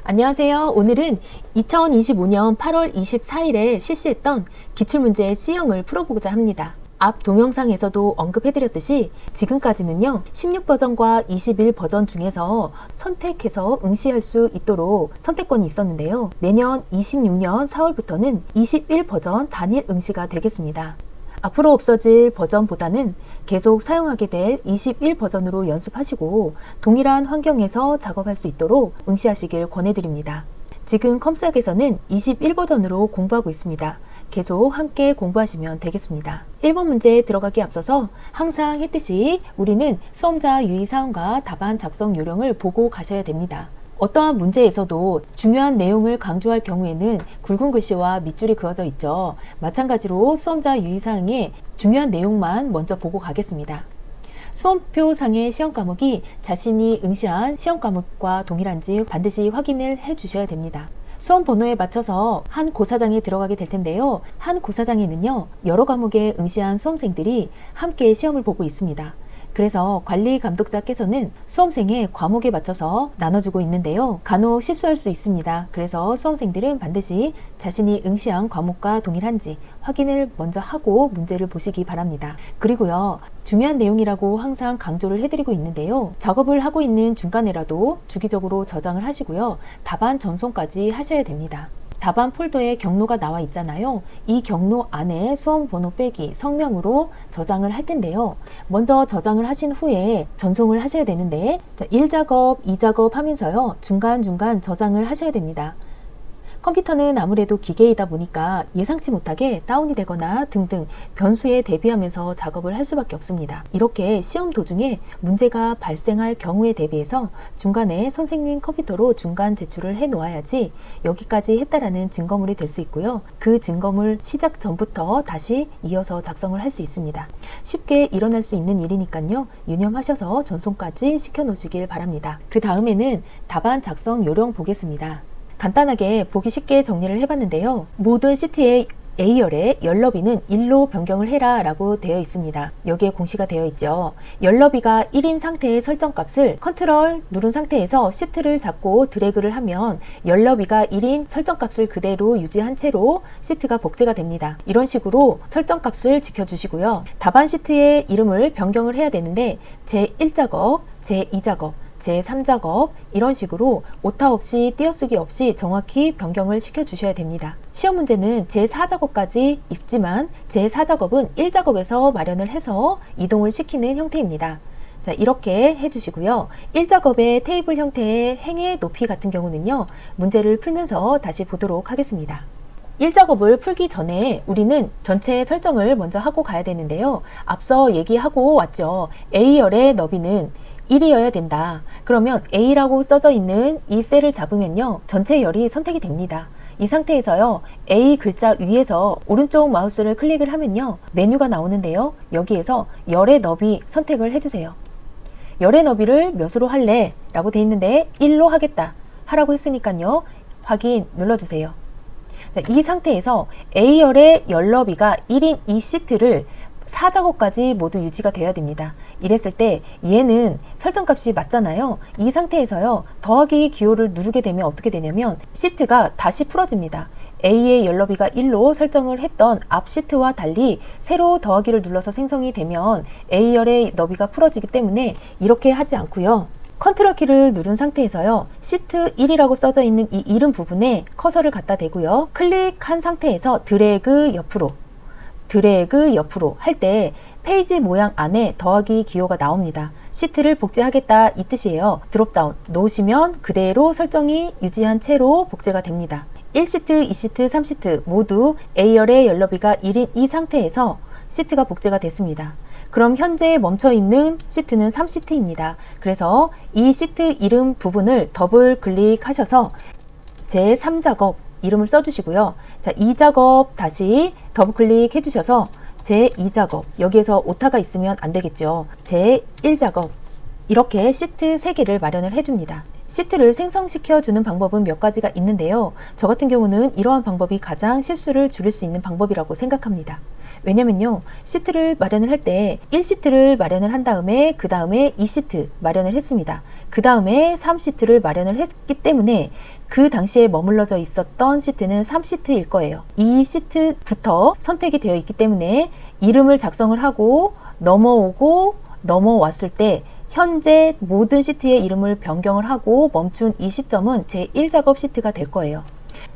안녕하세요. 오늘은 2025년 8월 24일에 실시했던 기출문제 C형을 풀어보고자 합니다. 앞 동영상에서도 언급해드렸듯이 지금까지는요 16버전과 21버전 중에서 선택해서 응시할 수 있도록 선택권이 있었는데요. 내년 26년 4월부터는 21버전 단일 응시가 되겠습니다. 앞으로 없어질 버전보다는 계속 사용하게 될 21버전으로 연습하시고 동일한 환경에서 작업할 수 있도록 응시하시길 권해드립니다. 지금 컴스학에서는 21버전으로 공부하고 있습니다. 계속 함께 공부하시면 되겠습니다. 1번 문제에 들어가기 앞서서 항상 했듯이 우리는 수험자 유의사항과 답안 작성 요령을 보고 가셔야 됩니다. 어떠한 문제에서도 중요한 내용을 강조할 경우에는 굵은 글씨와 밑줄이 그어져 있죠. 마찬가지로 수험자 유의사항에 중요한 내용만 먼저 보고 가겠습니다. 수험표상의 시험 과목이 자신이 응시한 시험 과목과 동일한지 반드시 확인을 해 주셔야 됩니다. 수험 번호에 맞춰서 한 고사장에 들어가게 될 텐데요. 한 고사장에는요 여러 과목에 응시한 수험생들이 함께 시험을 보고 있습니다. 그래서 관리 감독자께서는 수험생의 과목에 맞춰서 나눠주고 있는데요. 간혹 실수할 수 있습니다. 그래서 수험생들은 반드시 자신이 응시한 과목과 동일한지 확인을 먼저 하고 문제를 보시기 바랍니다. 그리고요. 중요한 내용이라고 항상 강조를 해드리고 있는데요. 작업을 하고 있는 중간에라도 주기적으로 저장을 하시고요. 답안 전송까지 하셔야 됩니다. 답안 폴더에 경로가 나와 있잖아요. 이 경로 안에 수험 번호 빼기 성명으로 저장을 할 텐데요. 먼저 저장을 하신 후에 전송을 하셔야 되는데 1작업, 2작업 하면서요. 중간중간 저장을 하셔야 됩니다. 컴퓨터는 아무래도 기계이다 보니까 예상치 못하게 다운이 되거나 등등 변수에 대비하면서 작업을 할 수밖에 없습니다. 이렇게 시험 도중에 문제가 발생할 경우에 대비해서 중간에 선생님 컴퓨터로 중간 제출을 해 놓아야지 여기까지 했다라는 증거물이 될 수 있고요. 그 증거물 시작 전부터 다시 이어서 작성을 할 수 있습니다. 쉽게 일어날 수 있는 일이니까요. 유념하셔서 전송까지 시켜 놓으시길 바랍니다. 그 다음에는 답안 작성 요령 보겠습니다. 간단하게 보기 쉽게 정리를 해봤는데요. 모든 시트의 A열의 열너비는 1로 변경을 해라 라고 되어 있습니다. 여기에 공시가 되어 있죠. 열너비가 1인 상태의 설정값을 컨트롤 누른 상태에서 시트를 잡고 드래그를 하면 열너비가 1인 설정값을 그대로 유지한 채로 시트가 복제가 됩니다. 이런 식으로 설정값을 지켜주시고요. 답안 시트의 이름을 변경을 해야 되는데 제1작업, 제2작업 제3작업 이런 식으로 오타 없이 띄어쓰기 없이 정확히 변경을 시켜 주셔야 됩니다. 시험 문제는 제4작업까지 있지만 제4작업은 1작업에서 마련을 해서 이동을 시키는 형태입니다. 자, 이렇게 해주시고요. 1작업의 테이블 형태의 행의 높이 같은 경우는요. 문제를 풀면서 다시 보도록 하겠습니다. 1작업을 풀기 전에 우리는 전체 설정을 먼저 하고 가야 되는데요. 앞서 얘기하고 왔죠. A열의 너비는 1이어야 된다. 그러면 A라고 써져 있는 이 셀을 잡으면요. 전체 열이 선택이 됩니다. 이 상태에서요. A 글자 위에서 오른쪽 마우스를 클릭을 하면요. 메뉴가 나오는데요. 여기에서 열의 너비 선택을 해주세요. 열의 너비를 몇으로 할래? 라고 돼 있는데 1로 하겠다. 하라고 했으니까요. 확인 눌러주세요. 자, 이 상태에서 A열의 열 너비가 1인 이 시트를 4작업까지 모두 유지가 되어야 됩니다. 이랬을 때 얘는 설정값이 맞잖아요. 이 상태에서요. 더하기 기호를 누르게 되면 어떻게 되냐면 시트가 다시 풀어집니다. A의 열너비가 1로 설정을 했던 앞 시트와 달리 새로 더하기를 눌러서 생성이 되면 A열의 너비가 풀어지기 때문에 이렇게 하지 않고요. 컨트롤 키를 누른 상태에서요. 시트 1이라고 써져 있는 이 이름 부분에 커서를 갖다 대고요. 클릭한 상태에서 드래그 옆으로 할 때 페이지 모양 안에 더하기 기호가 나옵니다. 시트를 복제하겠다 이 뜻이에요. 드롭다운 놓으시면 그대로 설정이 유지한 채로 복제가 됩니다. 1시트, 2시트, 3시트 모두 A열의 열너비가 1인 이 상태에서 시트가 복제가 됐습니다. 그럼 현재 멈춰있는 시트는 3시트입니다. 그래서 이 시트 이름 부분을 더블 클릭하셔서 제3작업 이름을 써주시고요. 자, 2작업 다시 더블 클릭 해주셔서 제2작업 여기에서 오타가 있으면 안 되겠죠. 제1작업 이렇게 시트 3개를 마련을 해줍니다. 시트를 생성시켜 주는 방법은 몇 가지가 있는데요. 저 같은 경우는 이러한 방법이 가장 실수를 줄일 수 있는 방법이라고 생각합니다. 왜냐면요, 시트를 마련을 할 때 1시트를 마련을 한 다음에 그 다음에 2시트 마련을 했습니다. 그 다음에 3시트를 마련을 했기 때문에 그 당시에 머물러져 있었던 시트는 3시트일 거예요. 이 시트부터 선택이 되어 있기 때문에 이름을 작성을 하고 넘어왔을 때 현재 모든 시트의 이름을 변경을 하고 멈춘 이 시점은 제1작업 시트가 될 거예요.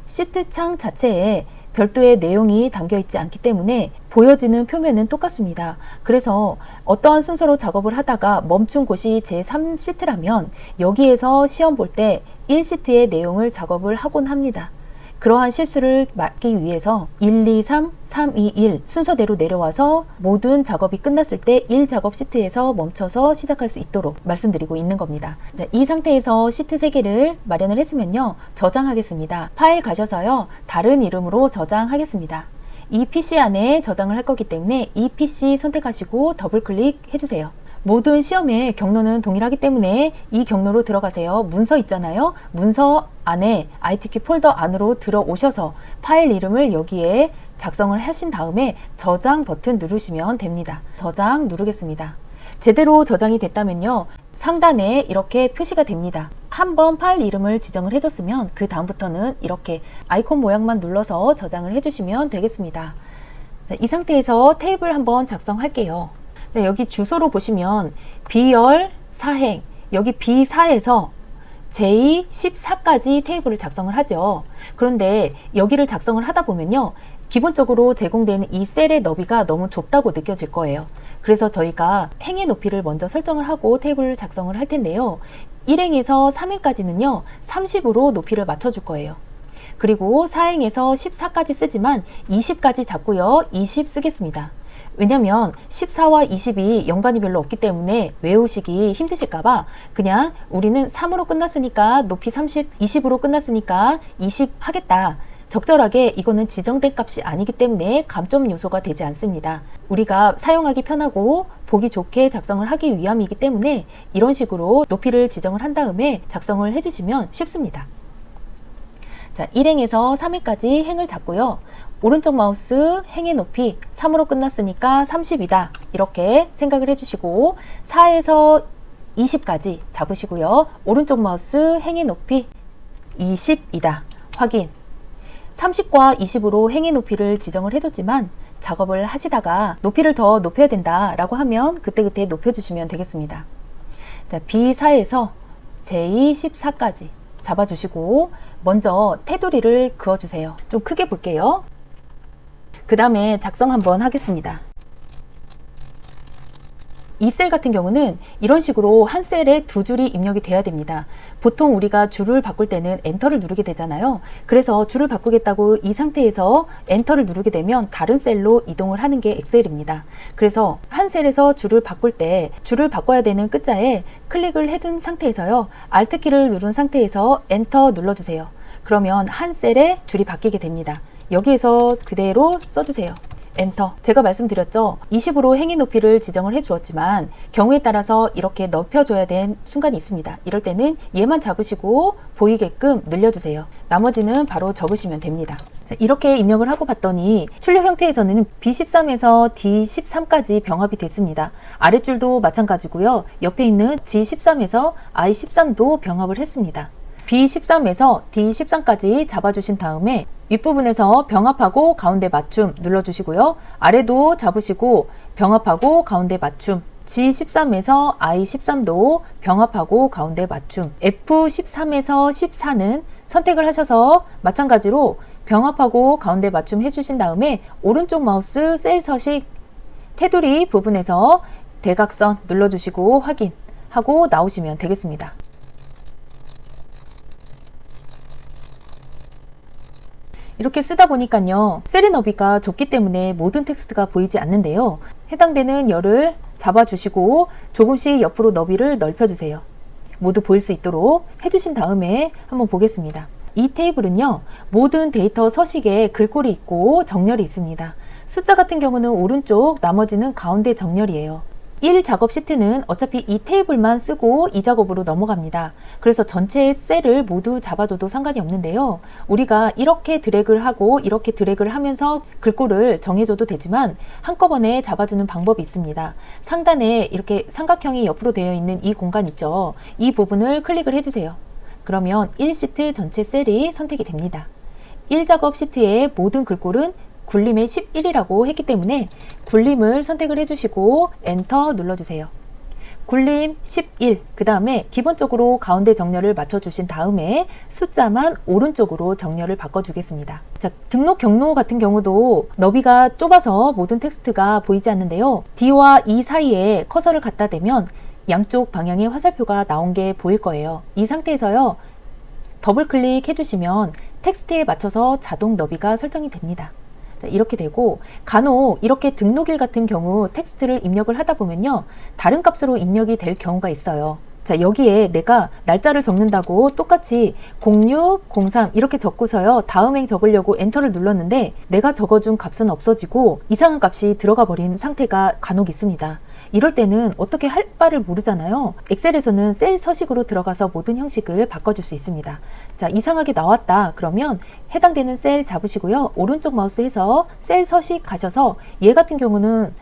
시트 창 자체에 별도의 내용이 담겨 있지 않기 때문에 보여지는 표면은 똑같습니다. 그래서 어떠한 순서로 작업을 하다가 멈춘 곳이 제3시트라면 여기에서 시험 볼 때 1시트의 내용을 작업을 하곤 합니다. 그러한 실수를 막기 위해서 1, 2, 3, 3, 2, 1 순서대로 내려와서 모든 작업이 끝났을 때 1작업 시트에서 멈춰서 시작할 수 있도록 말씀드리고 있는 겁니다. 이 상태에서 시트 3개를 마련을 했으면요, 저장하겠습니다. 파일 가셔서요, 다른 이름으로 저장하겠습니다. 이 PC 안에 저장을 할 거기 때문에 이 PC 선택하시고 더블 클릭 해주세요. 모든 시험의 경로는 동일하기 때문에 이 경로로 들어가세요. 문서 있잖아요. 문서 안에 ITQ 폴더 안으로 들어오셔서 파일 이름을 여기에 작성을 하신 다음에 저장 버튼 누르시면 됩니다. 저장 누르겠습니다. 제대로 저장이 됐다면요, 상단에 이렇게 표시가 됩니다. 한번 파일 이름을 지정을 해줬으면 그 다음부터는 이렇게 아이콘 모양만 눌러서 저장을 해주시면 되겠습니다. 자, 이 상태에서 테이블 한번 작성할게요. 네, 여기 주소로 보시면 B열 4행, 여기 B4에서 J14까지 테이블을 작성을 하죠. 그런데 여기를 작성을 하다 보면요, 기본적으로 제공되는 이 셀의 너비가 너무 좁다고 느껴질 거예요. 그래서 저희가 행의 높이를 먼저 설정을 하고 테이블을 작성을 할 텐데요, 1행에서 3행까지는요 30으로 높이를 맞춰줄 거예요. 그리고 4행에서 14까지 쓰지만 20까지 잡고요, 20 쓰겠습니다. 왜냐면 14와 20이 연관이 별로 없기 때문에 외우시기 힘드실까봐 그냥 우리는 3으로 끝났으니까 높이 30, 20으로 끝났으니까 20 하겠다. 적절하게 이거는 지정된 값이 아니기 때문에 감점 요소가 되지 않습니다. 우리가 사용하기 편하고 보기 좋게 작성을 하기 위함이기 때문에 이런 식으로 높이를 지정을 한 다음에 작성을 해주시면 쉽습니다. 자, 1행에서 3행까지 행을 잡고요. 오른쪽 마우스 행의 높이 3으로 끝났으니까 30이다. 이렇게 생각을 해주시고 4에서 20까지 잡으시고요. 오른쪽 마우스 행의 높이 20이다. 확인. 30과 20으로 행의 높이를 지정을 해줬지만 작업을 하시다가 높이를 더 높여야 된다라고 하면 그때그때 높여주시면 되겠습니다. 자, B4에서 J14까지 잡아주시고 먼저 테두리를 그어주세요. 좀 크게 볼게요. 그 다음에 작성 한번 하겠습니다. 이 셀 같은 경우는 이런 식으로 한 셀에 2줄이 입력이 돼야 됩니다. 보통 우리가 줄을 바꿀 때는 엔터를 누르게 되잖아요. 그래서 줄을 바꾸겠다고 이 상태에서 엔터를 누르게 되면 다른 셀로 이동을 하는 게 엑셀입니다. 그래서 한 셀에서 줄을 바꿀 때 줄을 바꿔야 되는 끝자에 클릭을 해둔 상태에서요, Alt키를 누른 상태에서 엔터 눌러주세요. 그러면 한 셀에 줄이 바뀌게 됩니다. 여기에서 그대로 써주세요. 엔터. 제가 말씀드렸죠, 20으로 행의 높이를 지정을 해 주었지만 경우에 따라서 이렇게 넓혀줘야 된 순간이 있습니다. 이럴 때는 얘만 잡으시고 보이게끔 늘려주세요. 나머지는 바로 적으시면 됩니다. 자, 이렇게 입력을 하고 봤더니 출력 형태에서는 B13에서 D13까지 병합이 됐습니다. 아랫줄도 마찬가지고요, 옆에 있는 G13에서 I13도 병합을 했습니다. B13에서 D13까지 잡아주신 다음에 윗부분에서 병합하고 가운데 맞춤 눌러주시고요. 아래도 잡으시고 병합하고 가운데 맞춤, G13에서 I13도 병합하고 가운데 맞춤, F13에서 14는 선택을 하셔서 마찬가지로 병합하고 가운데 맞춤 해주신 다음에 오른쪽 마우스 셀 서식 테두리 부분에서 대각선 눌러주시고 확인하고 나오시면 되겠습니다. 이렇게 쓰다 보니까요, 셀의 너비가 좁기 때문에 모든 텍스트가 보이지 않는데요, 해당되는 열을 잡아주시고 조금씩 옆으로 너비를 넓혀주세요. 모두 보일 수 있도록 해주신 다음에 한번 보겠습니다. 이 테이블은요, 모든 데이터 서식에 글꼴이 있고 정렬이 있습니다. 숫자 같은 경우는 오른쪽, 나머지는 가운데 정렬이에요. 1 작업 시트는 어차피 이 테이블만 쓰고 이 작업으로 넘어갑니다. 그래서 전체 셀을 모두 잡아줘도 상관이 없는데요. 우리가 이렇게 드래그를 하고 이렇게 드래그를 하면서 글꼴을 정해줘도 되지만 한꺼번에 잡아주는 방법이 있습니다. 상단에 이렇게 삼각형이 옆으로 되어 있는 이 공간 있죠. 이 부분을 클릭을 해주세요. 그러면 1시트 전체 셀이 선택이 됩니다. 1작업 시트의 모든 글꼴은 굴림의 11이라고 했기 때문에 굴림을 선택을 해주시고 엔터 눌러주세요. 굴림 11, 그 다음에 기본적으로 가운데 정렬을 맞춰주신 다음에 숫자만 오른쪽으로 정렬을 바꿔주겠습니다. 자, 등록 경로 같은 경우도 너비가 좁아서 모든 텍스트가 보이지 않는데요. D와 E 사이에 커서를 갖다 대면 양쪽 방향의 화살표가 나온 게 보일 거예요. 이 상태에서요, 더블 클릭 해주시면 텍스트에 맞춰서 자동 너비가 설정이 됩니다. 이렇게 되고, 간혹 이렇게 등록일 같은 경우 텍스트를 입력을 하다 보면요, 다른 값으로 입력이 될 경우가 있어요. 자, 여기에 내가 날짜를 적는다고 똑같이 06, 03 이렇게 적고서요, 다음 행 적으려고 엔터를 눌렀는데 내가 적어준 값은 없어지고 이상한 값이 들어가 버린 상태가 간혹 있습니다. 이럴 때는 어떻게 할 바를 모르잖아요. 엑셀에서는 셀 서식으로 들어가서 모든 형식을 바꿔줄 수 있습니다. 자, 이상하게 나왔다 그러면 해당되는 셀 잡으시고요, 오른쪽 마우스 해서 셀 서식 가셔서 얘 같은 경우는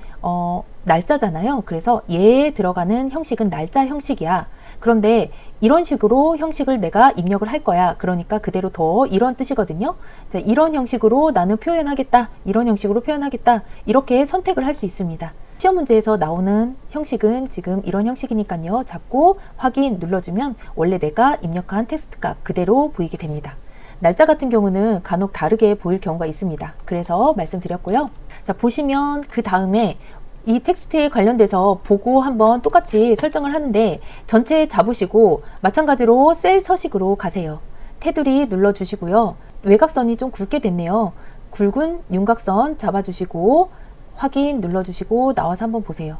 날짜잖아요. 그래서 얘에 들어가는 형식은 날짜 형식이야. 그런데 이런 식으로 형식을 내가 입력을 할 거야. 그러니까 그대로 둬, 이런 뜻이거든요. 자, 이런 형식으로 나는 표현하겠다, 이런 형식으로 표현하겠다, 이렇게 선택을 할 수 있습니다. 시험 문제에서 나오는 형식은 지금 이런 형식이니까요, 잡고 확인 눌러주면 원래 내가 입력한 텍스트 값 그대로 보이게 됩니다. 날짜 같은 경우는 간혹 다르게 보일 경우가 있습니다. 그래서 말씀드렸고요. 자, 보시면 그 다음에 이 텍스트에 관련돼서 보고 한번 똑같이 설정을 하는데, 전체 잡으시고 마찬가지로 셀 서식으로 가세요. 테두리 눌러주시고요. 외곽선이 좀 굵게 됐네요. 굵은 윤곽선 잡아주시고 확인 눌러주시고 나와서 한번 보세요.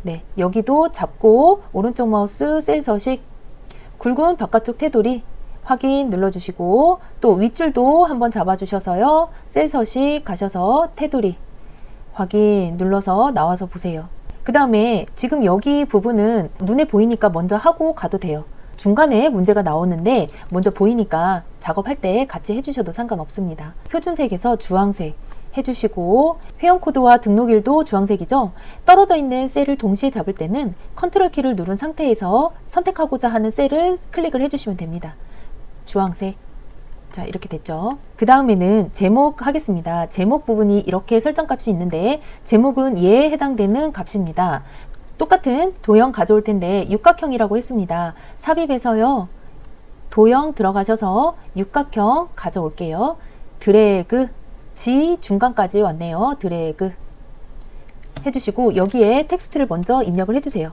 네, 여기도 잡고 오른쪽 마우스 셀 서식, 굵은 바깥쪽 테두리 확인 눌러주시고, 또 윗줄도 한번 잡아주셔서요, 셀 서식 가셔서 테두리 확인 눌러서 나와서 보세요. 그 다음에 지금 여기 부분은 눈에 보이니까 먼저 하고 가도 돼요. 중간에 문제가 나오는데 먼저 보이니까 작업할 때 같이 해주셔도 상관없습니다. 표준색에서 주황색 해주시고, 회원코드와 등록일도 주황색이죠. 떨어져 있는 셀을 동시에 잡을 때는 컨트롤 키를 누른 상태에서 선택하고자 하는 셀을 클릭을 해주시면 됩니다. 주황색. 자, 이렇게 됐죠. 그 다음에는 제목 하겠습니다. 제목 부분이 이렇게 설정값이 있는데, 제목은 얘에 해당되는 값입니다. 똑같은 도형 가져올 텐데 육각형이라고 했습니다. 삽입해서요, 도형 들어가셔서 육각형 가져올게요. 드래그, G 중간까지 왔네요. 드래그 해주시고 여기에 텍스트를 먼저 입력을 해주세요.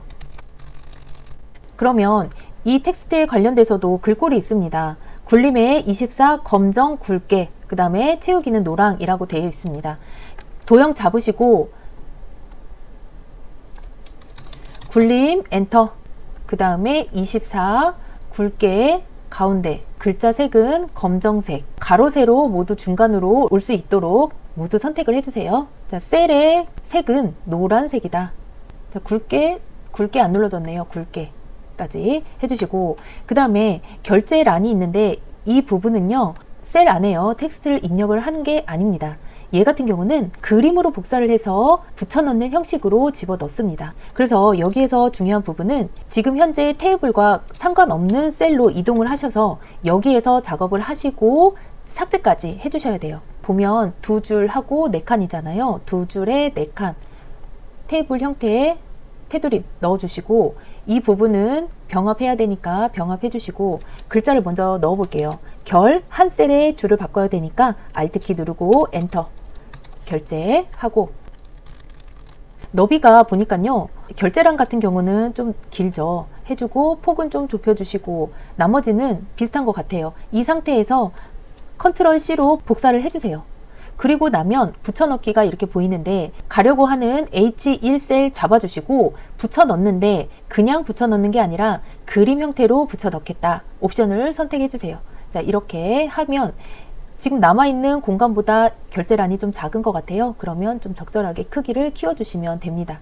그러면 이 텍스트에 관련돼서도 글꼴이 있습니다. 굴림에 24 검정 굵게, 그 다음에 채우기는 노랑이라고 되어 있습니다. 도형 잡으시고 굴림 엔터, 그 다음에 24 굵게 가운데, 글자 색은 검정색, 가로 세로 모두 중간으로 올 수 있도록 모두 선택을 해주세요. 자, 셀의 색은 노란색이다. 자, 굵게 안 눌러졌네요. 굵게까지 해주시고, 그 다음에 결제란이 있는데 이 부분은요, 셀 안에요 텍스트를 입력을 하는 게 아닙니다. 얘 같은 경우는 그림으로 복사를 해서 붙여넣는 형식으로 집어넣습니다. 그래서 여기에서 중요한 부분은 지금 현재 테이블과 상관없는 셀로 이동을 하셔서 여기에서 작업을 하시고 삭제까지 해주셔야 돼요. 보면 두 줄 하고 네 칸이잖아요. 두 줄에 네 칸, 테이블 형태의 테두리 넣어주시고, 이 부분은 병합해야 되니까 병합해 주시고, 글자를 먼저 넣어 볼게요. 결, 한 셀에 줄을 바꿔야 되니까 Alt키 누르고 엔터, 결제하고. 너비가 보니까요, 결제란 같은 경우는 좀 길죠. 해주고 폭은 좀 좁혀주시고 나머지는 비슷한 것 같아요. 이 상태에서 컨트롤 C로 복사를 해주세요. 그리고 나면 붙여넣기가 이렇게 보이는데, 가려고 하는 H1셀 잡아주시고 붙여넣는데 그냥 붙여넣는 게 아니라 그림 형태로 붙여넣겠다 옵션을 선택해주세요. 자, 이렇게 하면 지금 남아있는 공간보다 결제란이 좀 작은 것 같아요. 그러면 좀 적절하게 크기를 키워주시면 됩니다.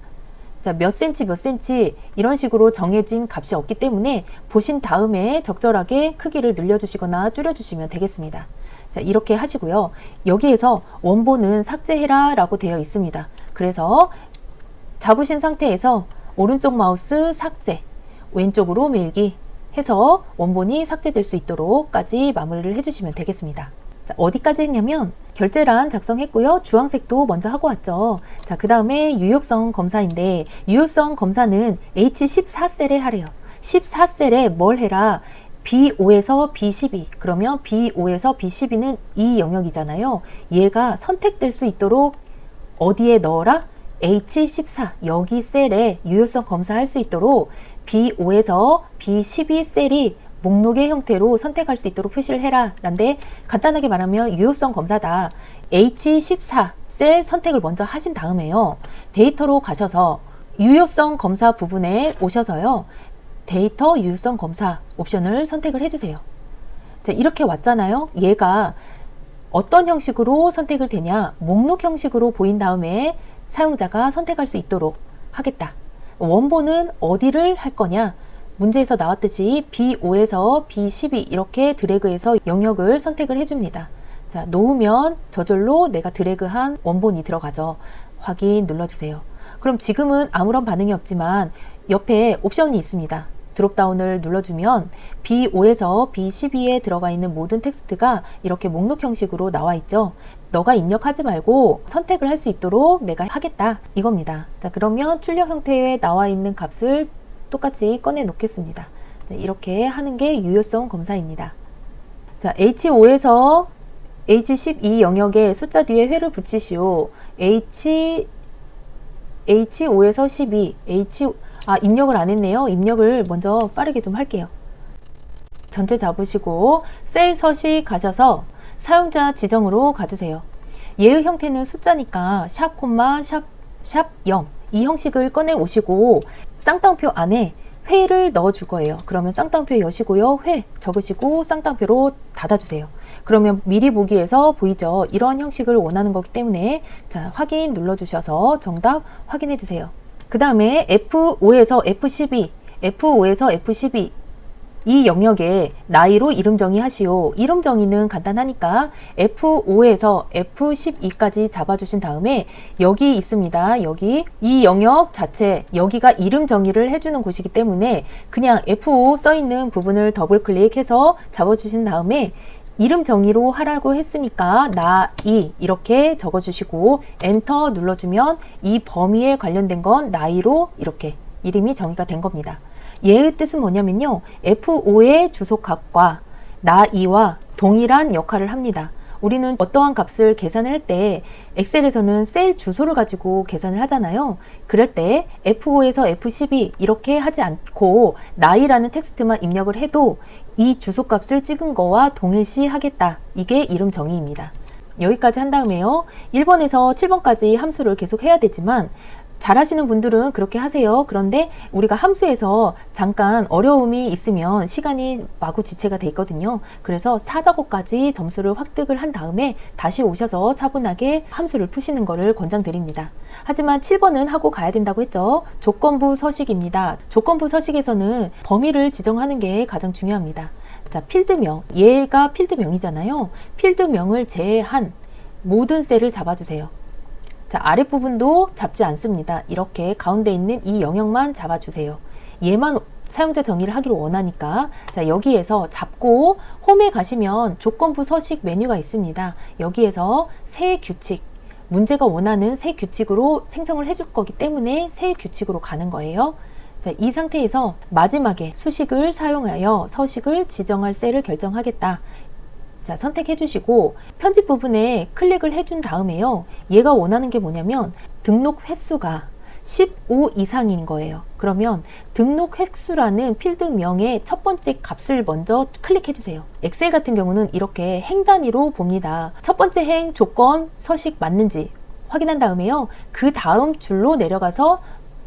자, 몇 센치 몇 센치 이런 식으로 정해진 값이 없기 때문에 보신 다음에 적절하게 크기를 늘려주시거나 줄여주시면 되겠습니다. 자, 이렇게 하시고요. 여기에서 원본은 삭제해라 라고 되어 있습니다. 그래서 잡으신 상태에서 오른쪽 마우스 삭제, 왼쪽으로 밀기 해서 원본이 삭제될 수 있도록까지 마무리를 해주시면 되겠습니다. 자, 어디까지 했냐면 결제란 작성했고요. 주황색도 먼저 하고 왔죠. 자, 그 다음에 유효성 검사인데 유효성 검사는 H14셀에 하래요. 14셀에 뭘 해라? B5에서 B12 그러면 B5에서 B12는 이 영역이잖아요. 얘가 선택될 수 있도록 어디에 넣어라? H14 여기 셀에 유효성 검사할 수 있도록 B5에서 B12 셀이 목록의 형태로 선택할 수 있도록 표시를 해라 라는데 간단하게 말하면 유효성 검사다. H14 셀 선택을 먼저 하신 다음에요. 데이터로 가셔서 유효성 검사 부분에 오셔서요. 데이터 유효성 검사 옵션을 선택을 해주세요. 자, 이렇게 왔잖아요. 얘가 어떤 형식으로 선택을 되냐? 목록 형식으로 보인 다음에 사용자가 선택할 수 있도록 하겠다. 원본은 어디를 할 거냐? 문제에서 나왔듯이 B5에서 B12 이렇게 드래그해서 영역을 선택을 해줍니다. 자, 놓으면 저절로 내가 드래그한 원본이 들어가죠. 확인 눌러주세요. 그럼 지금은 아무런 반응이 없지만 옆에 옵션이 있습니다. 드롭다운을 눌러주면 B5에서 B12에 들어가 있는 모든 텍스트가 이렇게 목록 형식으로 나와 있죠. 너가 입력하지 말고 선택을 할 수 있도록 내가 하겠다 이겁니다. 자, 그러면 출력 형태에 나와 있는 값을 똑같이 꺼내 놓겠습니다. 이렇게 하는 게 유효성 검사입니다. 자, H5에서 H12 영역에 숫자 뒤에 회를 붙이시오. H5에서 12, 입력을 안 했네요. 입력을 먼저 빠르게 좀 할게요. 전체 잡으시고 셀 서식 가셔서 사용자 지정으로 가주세요. 얘의 형태는 숫자니까 샵, 콤마, 샵 0 이 형식을 꺼내 오시고 쌍따옴표 안에 회를 넣어 줄 거예요. 그러면 쌍따옴표 여시고요. 회 적으시고 쌍따옴표로 닫아주세요. 그러면 미리 보기에서 보이죠? 이런 형식을 원하는 거기 때문에 자, 확인 눌러주셔서 정답 확인해 주세요. 그 다음에 F5에서 F12, F5에서 F12 이 영역에 나이로 이름 정의하시오. 이름 정의는 간단하니까 F5에서 F12까지 잡아주신 다음에 여기 있습니다. 여기 이 영역 자체 여기가 이름 정의를 해주는 곳이기 때문에 그냥 F5 써있는 부분을 더블 클릭해서 잡아주신 다음에 이름 정의로 하라고 했으니까 나이 이렇게 적어주시고 엔터 눌러주면 이 범위에 관련된 건 나이로 이렇게 이름이 정의가 된 겁니다. 얘의 뜻은 뭐냐면요. F5의 주소값과 나이와 동일한 역할을 합니다. 우리는 어떠한 값을 계산을 할 때 엑셀에서는 셀 주소를 가지고 계산을 하잖아요. 그럴 때 F5에서 F12 이렇게 하지 않고 나이라는 텍스트만 입력을 해도 이 주소값을 찍은 거와 동일시 하겠다. 이게 이름 정의입니다. 여기까지 한 다음에요. 1번에서 7번까지 함수를 계속 해야 되지만 잘하시는 분들은 그렇게 하세요. 그런데 우리가 함수에서 잠깐 어려움이 있으면 시간이 마구 지체가 돼 있거든요. 그래서 4작업까지 점수를 획득을 한 다음에 다시 오셔서 차분하게 함수를 푸시는 것을 권장드립니다. 하지만 7번은 하고 가야 된다고 했죠. 조건부 서식입니다. 조건부 서식에서는 범위를 지정하는 게 가장 중요합니다. 자, 필드명. 얘가 필드명이잖아요. 필드명을 제외한 모든 셀을 잡아주세요. 자, 아랫부분도 잡지 않습니다. 이렇게 가운데 있는 이 영역만 잡아주세요. 얘만 사용자 정의를 하기로 원하니까 자, 여기에서 잡고 홈에 가시면 조건부 서식 메뉴가 있습니다. 여기에서 새 규칙, 문제가 원하는 새 규칙으로 생성을 해줄 거기 때문에 새 규칙으로 가는 거예요. 자, 이 상태에서 마지막에 수식을 사용하여 서식을 지정할 셀을 결정하겠다. 자, 선택해 주시고 편집 부분에 클릭을 해준 다음에요. 얘가 원하는 게 뭐냐면 등록 횟수가 15 이상인 거예요. 그러면 등록 횟수라는 필드명의 첫 번째 값을 먼저 클릭해 주세요. 엑셀 같은 경우는 이렇게 행 단위로 봅니다. 첫 번째 행 조건 서식 맞는지 확인한 다음에요. 그 다음 줄로 내려가서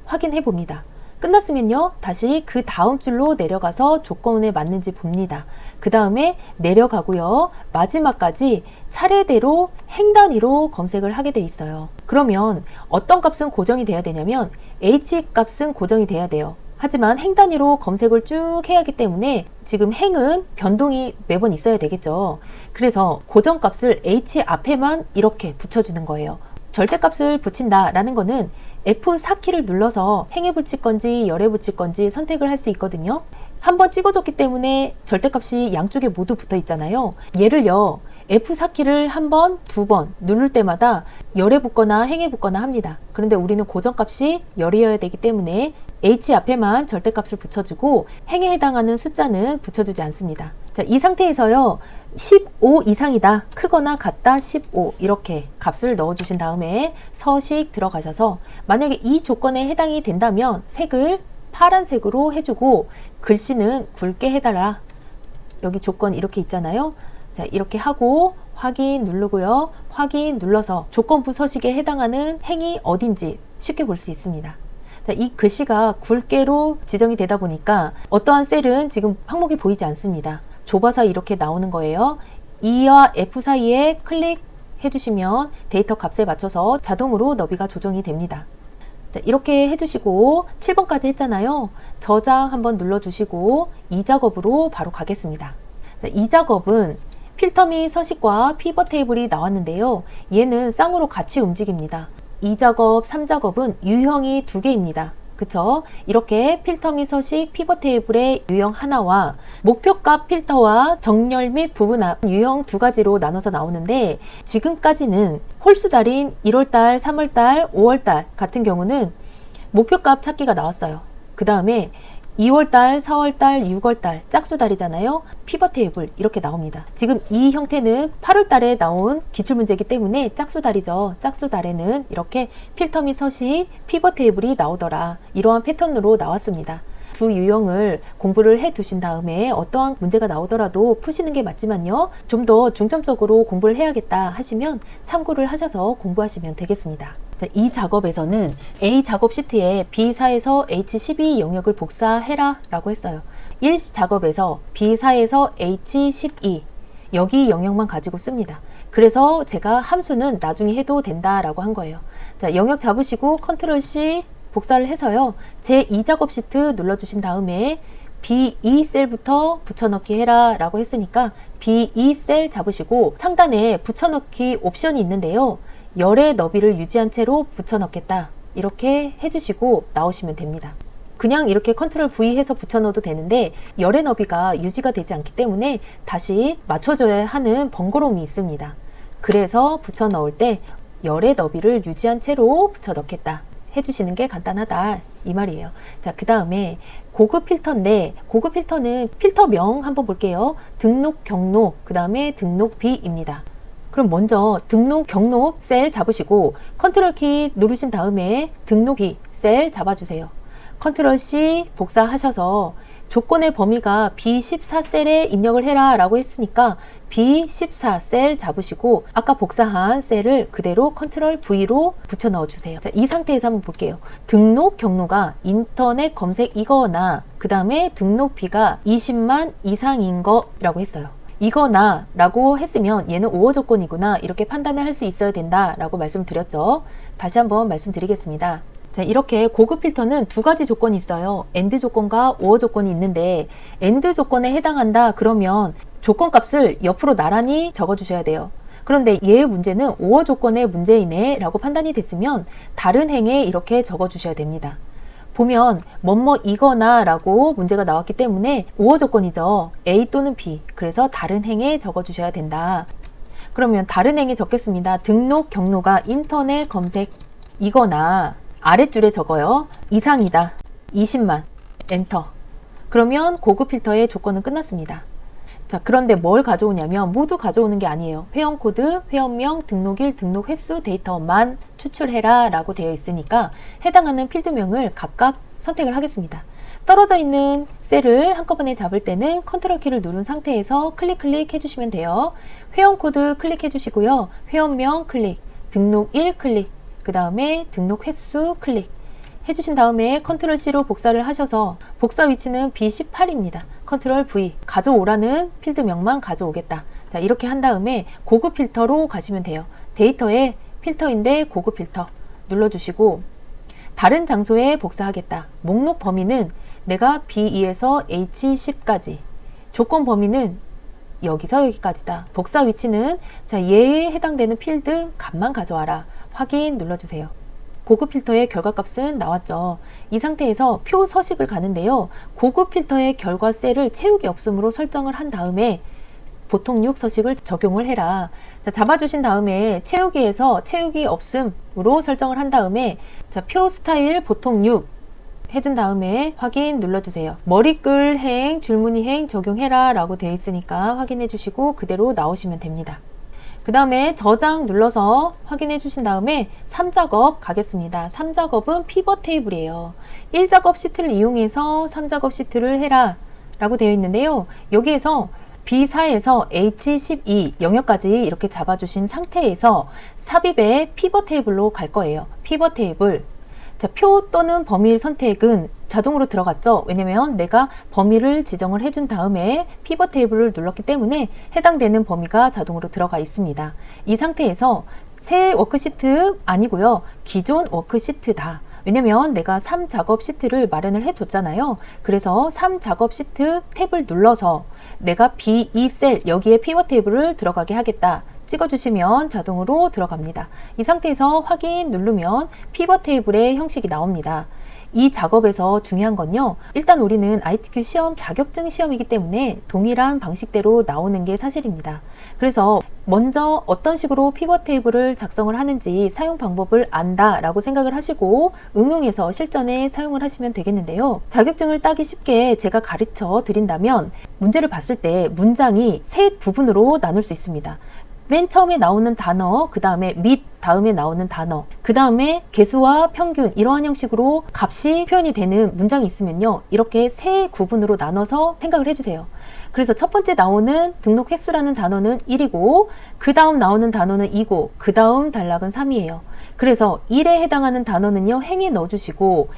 확인해 봅니다. 끝났으면요. 다시 그 다음 줄로 내려가서 조건에 맞는지 봅니다. 그 다음에 내려가고요. 마지막까지 차례대로 행 단위로 검색을 하게 돼 있어요. 그러면 어떤 값은 고정이 돼야 되냐면 H 값은 고정이 돼야 돼요. 하지만 행 단위로 검색을 쭉 해야 하기 때문에 지금 행은 변동이 매번 있어야 되겠죠. 그래서 고정값을 H 앞에만 이렇게 붙여주는 거예요. 절대값을 붙인다 라는 거는 F4키를 눌러서 행에 붙일 건지 열에 붙일 건지 선택을 할 수 있거든요. 한번 찍어줬기 때문에 절대값이 양쪽에 모두 붙어 있잖아요. 얘를요, F4키를 한 번, 두 번 누를 때마다 열에 붙거나 행에 붙거나 합니다. 그런데 우리는 고정값이 열이어야 되기 때문에 H 앞에만 절대값을 붙여주고 행에 해당하는 숫자는 붙여주지 않습니다. 자, 이 상태에서요, 15 이상이다, 크거나 같다 15 이렇게 값을 넣어주신 다음에 서식 들어가셔서 만약에 이 조건에 해당이 된다면 색을 파란색으로 해주고 글씨는 굵게 해달라. 여기 조건 이렇게 있잖아요. 자, 이렇게 하고 확인 누르고요. 확인 눌러서 조건부 서식에 해당하는 행이 어딘지 쉽게 볼 수 있습니다. 자, 이 글씨가 굵게로 지정이 되다 보니까 어떠한 셀은 지금 항목이 보이지 않습니다. 좁아서 이렇게 나오는 거예요. E와 F 사이에 클릭해 주시면 데이터 값에 맞춰서 자동으로 너비가 조정이 됩니다. 자, 이렇게 해주시고 7번까지 했잖아요. 저장 한번 눌러주시고 이 작업으로 바로 가겠습니다. 자, 이 작업은 필터 및 서식과 피벗 테이블이 나왔는데요. 얘는 쌍으로 같이 움직입니다. 2작업, 3작업은 유형이 2개입니다. 그쵸? 이렇게 필터 및 서식, 피벗 테이블의 유형 하나와 목표값 필터와 정렬 및 부분합 유형 2가지로 나눠서 나오는데, 지금까지는 홀수달인 1월달, 3월달, 5월달 같은 경우는 목표값 찾기가 나왔어요. 그 다음에 2월달, 4월달, 6월달 짝수달이잖아요. 피벗 테이블 이렇게 나옵니다. 지금 이 형태는 8월달에 나온 기출문제이기 때문에 짝수달이죠. 짝수달에는 이렇게 필터 및 서식, 피벗 테이블이 나오더라. 이러한 패턴으로 나왔습니다. 두 유형을 공부를 해 두신 다음에 어떠한 문제가 나오더라도 푸시는 게 맞지만요, 좀 더 중점적으로 공부를 해야겠다 하시면 참고를 하셔서 공부하시면 되겠습니다. 자, 이 작업에서는 A 작업 시트에 B4에서 H12 영역을 복사해라 라고 했어요. 1 작업에서 B4에서 H12 여기 영역만 가지고 씁니다. 그래서 제가 함수는 나중에 해도 된다 라고 한 거예요. 자, 영역 잡으시고 컨트롤 C 복사를 해서요, 제 2작업 시트 눌러주신 다음에 B2 셀부터 붙여넣기 해라 라고 했으니까 B2 셀 잡으시고 상단에 붙여넣기 옵션이 있는데요, 열의 너비를 유지한 채로 붙여넣겠다 이렇게 해주시고 나오시면 됩니다. 그냥 이렇게 컨트롤 V 해서 붙여넣어도 되는데 열의 너비가 유지가 되지 않기 때문에 다시 맞춰줘야 하는 번거로움이 있습니다. 그래서 붙여넣을 때 열의 너비를 유지한 채로 붙여넣겠다 해주시는 게 간단하다 이 말이에요. 자, 그 다음에 고급 필터인데, 고급 필터는 필터명 한번 볼게요. 등록 경로, 그 다음에 등록비입니다. 그럼 먼저 등록 경로 셀 잡으시고 컨트롤 키 누르신 다음에 등록비 셀 잡아주세요. 컨트롤 C 복사하셔서 조건의 범위가 B14 셀에 입력을 해라 라고 했으니까 B14 셀 잡으시고 아까 복사한 셀을 그대로 컨트롤 V로 붙여 넣어 주세요. 자, 이 상태에서 한번 볼게요. 등록 경로가 인터넷 검색이거나 그 다음에 등록비가 20만 이상인 거라고 했어요. 이거나 라고 했으면 얘는 5호 조건이구나 이렇게 판단을 할 수 있어야 된다 라고 말씀드렸죠. 다시 한번 말씀드리겠습니다. 자, 이렇게 고급 필터는 2가지 조건이 있어요. AND 조건과 OR 조건이 있는데, AND 조건에 해당한다 그러면 조건 값을 옆으로 나란히 적어 주셔야 돼요. 그런데 얘의 문제는 OR 조건의 문제이네 라고 판단이 됐으면 다른 행에 이렇게 적어 주셔야 됩니다. 보면 뭐뭐이거나 라고 문제가 나왔기 때문에 OR 조건이죠. A 또는 B. 그래서 다른 행에 적어 주셔야 된다. 그러면 다른 행에 적겠습니다. 등록 경로가 인터넷 검색이거나 아랫줄에 적어요. 이상이다. 20만. 엔터. 그러면 고급 필터의 조건은 끝났습니다. 자, 그런데 뭘 가져오냐면 모두 가져오는 게 아니에요. 회원 코드, 회원명, 등록일, 등록 횟수 데이터만 추출해라 라고 되어 있으니까 해당하는 필드명을 각각 선택을 하겠습니다. 떨어져 있는 셀을 한꺼번에 잡을 때는 컨트롤 키를 누른 상태에서 클릭 해주시면 돼요. 회원 코드 클릭해 주시고요. 회원명 클릭, 등록일 클릭, 그 다음에 등록 횟수 클릭 해주신 다음에 컨트롤 C로 복사를 하셔서 복사 위치는 B18입니다. 컨트롤 V 가져오라는 필드명만 가져오겠다. 자, 이렇게 한 다음에 고급 필터로 가시면 돼요. 데이터에 필터인데 고급 필터 눌러주시고, 다른 장소에 복사하겠다. 목록 범위는 내가 B2에서 H10까지, 조건 범위는 여기서 여기까지다. 복사 위치는 자, 얘에 해당되는 필드 값만 가져와라. 확인 눌러주세요. 고급 필터의 결과값은 나왔죠. 이 상태에서 표 서식을 가는데요. 고급 필터의 결과 셀을 채우기 없음으로 설정을 한 다음에 보통 6 서식을 적용을 해라. 자, 잡아주신 다음에 채우기에서 채우기 없음으로 설정을 한 다음에 자, 표 스타일 보통 6 해준 다음에 확인 눌러주세요. 머리글 행, 줄무늬 행 적용해라 라고 되어 있으니까 확인해 주시고 그대로 나오시면 됩니다. 그 다음에 저장 눌러서 확인해 주신 다음에 3작업 가겠습니다. 3작업은 피벗 테이블이에요. 1작업 시트를 이용해서 3작업 시트를 해라 라고 되어 있는데요. 여기에서 B4에서 H12 영역까지 이렇게 잡아주신 상태에서 삽입의 피벗 테이블로 갈 거예요. 피벗 테이블. 자, 표 또는 범위 선택은 자동으로 들어갔죠. 왜냐면 내가 범위를 지정을 해준 다음에 피벗 테이블을 눌렀기 때문에 해당되는 범위가 자동으로 들어가 있습니다. 이 상태에서 새 워크시트 아니고요. 기존 워크시트다. 왜냐면 내가 3작업 시트를 마련을 해 줬잖아요. 그래서 3작업 시트 탭을 눌러서 내가 B2 셀 여기에 피벗 테이블을 들어가게 하겠다. 찍어주시면 자동으로 들어갑니다. 이 상태에서 확인 누르면 피벗 테이블의 형식이 나옵니다. 이 작업에서 중요한 건요. 일단 우리는 ITQ 시험 자격증 시험이기 때문에 동일한 방식대로 나오는 게 사실입니다. 그래서 먼저 어떤 식으로 피벗 테이블을 작성을 하는지 사용 방법을 안다라고 생각을 하시고 응용해서 실전에 사용을 하시면 되겠는데요. 자격증을 따기 쉽게 제가 가르쳐 드린다면 문제를 봤을 때 문장이 세 부분으로 나눌 수 있습니다. 맨 처음에 나오는 단어, 그 다음에 및 다음에 나오는 단어, 그 다음에 개수와 평균 이러한 형식으로 값이 표현이 되는 문장이 있으면요. 이렇게 세 구분으로 나눠서 생각을 해주세요. 그래서 첫 번째 나오는 등록 횟수라는 단어는 1이고 그 다음 나오는 단어는 2고 그 다음 단락은 3이에요. 그래서 1에 해당하는 단어는요. 행에 넣어주시고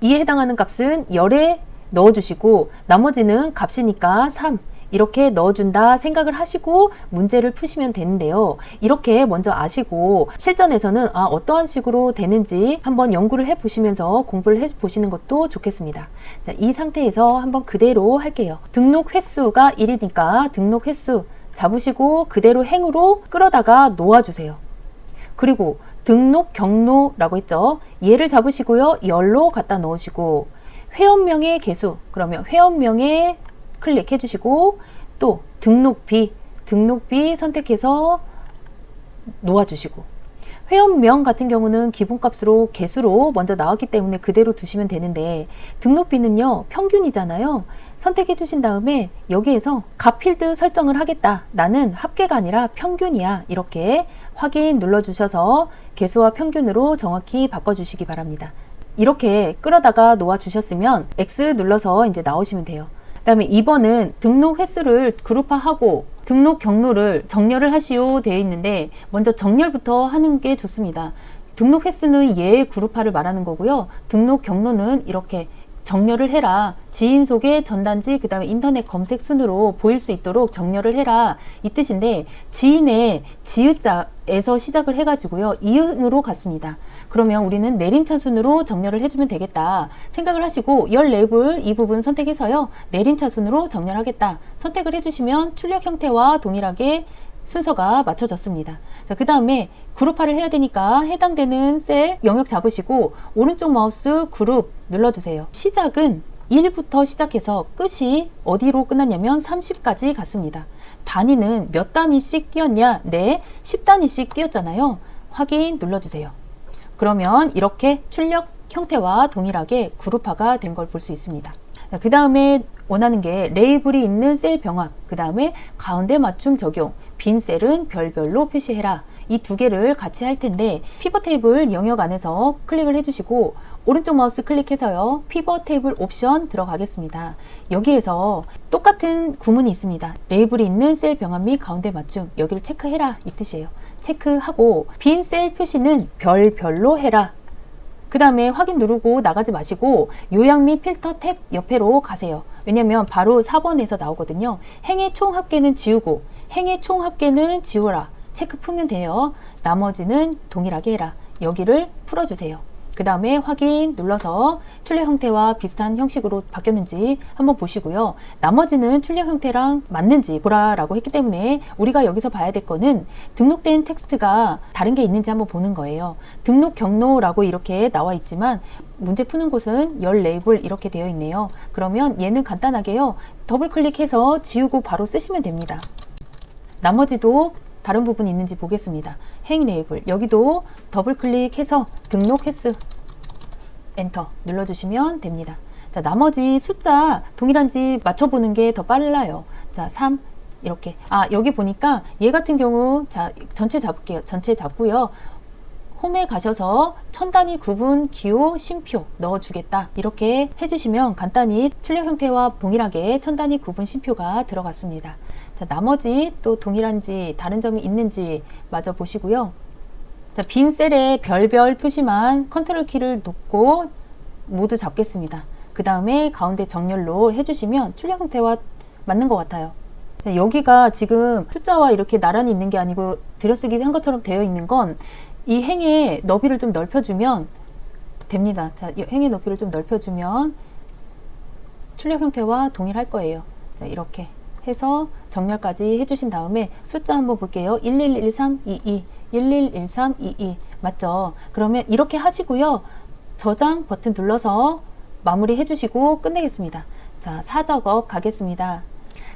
2에 해당하는 값은 열에 넣어주시고 나머지는 값이니까 3 이렇게 넣어준다 생각을 하시고 문제를 푸시면 되는데요. 이렇게 먼저 아시고 실전에서는 어떠한 식으로 되는지 한번 연구를 해보시면서 공부를 해보시는 것도 좋겠습니다. 자, 이 상태에서 한번 그대로 할게요. 등록 횟수가 1이니까 등록 횟수 잡으시고 그대로 행으로 끌어다가 놓아주세요. 그리고 등록 경로라고 했죠. 얘를 잡으시고요. 열로 갖다 넣으시고 회원명의 개수 그러면 회원명의 클릭해 주시고 또 등록비 선택해서 놓아주시고 회원명 같은 경우는 기본값으로 개수로 먼저 나왔기 때문에 그대로 두시면 되는데 등록비는요 평균이잖아요. 선택해 주신 다음에 여기에서 값 필드 설정을 하겠다. 나는 합계가 아니라 평균이야. 이렇게 확인 눌러 주셔서 개수와 평균으로 정확히 바꿔주시기 바랍니다. 이렇게 끌어다가 놓아 주셨으면 X 눌러서 이제 나오시면 돼요. 그 다음에 2번은 등록 횟수를 그룹화하고 등록 경로를 정렬을 하시오 되어 있는데 먼저 정렬부터 하는 게 좋습니다. 등록 횟수는 얘의 그룹화를 말하는 거고요. 등록 경로는 이렇게 정렬을 해라. 지인 소개, 전단지, 그 다음에 인터넷 검색 순으로 보일 수 있도록 정렬을 해라. 이 뜻인데 지인의 지읒자에서 시작을 해가지고요. 이응으로 갔습니다. 그러면 우리는 내림차순으로 정렬을 해주면 되겠다 생각을 하시고 열 레이블 이 부분 선택해서요. 내림차순으로 정렬하겠다 선택을 해주시면 출력 형태와 동일하게 순서가 맞춰졌습니다. 자, 그 다음에 그룹화를 해야 되니까 해당되는 셀 영역 잡으시고 오른쪽 마우스 그룹 눌러주세요. 시작은 1부터 시작해서 끝이 어디로 끝났냐면 30까지 갔습니다. 단위는 몇 단위씩 띄었냐? 네, 10단위씩 띄었잖아요. 확인 눌러주세요. 그러면 이렇게 출력 형태와 동일하게 그룹화가 된 걸 볼 수 있습니다. 그 다음에 원하는 게 레이블이 있는 셀 병합, 그 다음에 가운데 맞춤 적용, 빈 셀은 별별로 표시해라. 이 두 개를 같이 할 텐데 피벗 테이블 영역 안에서 클릭을 해주시고 오른쪽 마우스 클릭해서요. 피벗 테이블 옵션 들어가겠습니다. 여기에서 똑같은 구문이 있습니다. 레이블이 있는 셀 병합 및 가운데 맞춤 여기를 체크해라 이 뜻이에요. 체크하고 빈 셀 표시는 별별로 해라. 그 다음에 확인 누르고 나가지 마시고 요약 및 필터 탭 옆에로 가세요. 왜냐면 바로 4번에서 나오거든요. 행의 총 합계는 지우고 행의 총 합계는 지우라. 체크 풀면 돼요. 나머지는 동일하게 해라. 여기를 풀어주세요. 그 다음에 확인 눌러서 출력 형태와 비슷한 형식으로 바뀌었는지 한번 보시고요. 나머지는 출력 형태랑 맞는지 보라라고 했기 때문에 우리가 여기서 봐야 될 거는 등록된 텍스트가 다른 게 있는지 한번 보는 거예요. 등록 경로라고 이렇게 나와 있지만 문제 푸는 곳은 열 레이블 이렇게 되어 있네요. 그러면 얘는 간단하게요. 더블 클릭해서 지우고 바로 쓰시면 됩니다. 나머지도 다른 부분이 있는지 보겠습니다. 행 레이블 여기도 더블 클릭해서 등록 횟수 엔터 눌러주시면 됩니다. 자, 나머지 숫자 동일한지 맞춰보는 게 더 빨라요. 자, 3 이렇게. 여기 보니까 얘 같은 경우 자, 전체 잡을게요. 전체 잡고요. 홈에 가셔서 천 단위 구분 기호 쉼표 넣어주겠다 이렇게 해주시면 간단히 출력 형태와 동일하게 천 단위 구분 쉼표가 들어갔습니다. 자, 나머지 또 동일한지 다른 점이 있는지 마저 보시고요. 자, 빈 셀에 별별 표시만 컨트롤 키를 놓고 모두 잡겠습니다. 그 다음에 가운데 정렬로 해주시면 출력 형태와 맞는 것 같아요. 자, 여기가 지금 숫자와 이렇게 나란히 있는 게 아니고 들여쓰기 한 것처럼 되어 있는 건 이 행의 너비를 좀 넓혀주면 됩니다. 자, 이 행의 너비를 좀 넓혀주면 출력 형태와 동일할 거예요. 자, 이렇게 해서 정렬까지 해주신 다음에 숫자 한번 볼게요. 111322 111322 맞죠? 그러면 이렇게 하시고요. 저장 버튼 눌러서 마무리 해주시고 끝내겠습니다. 자, 4작업 가겠습니다.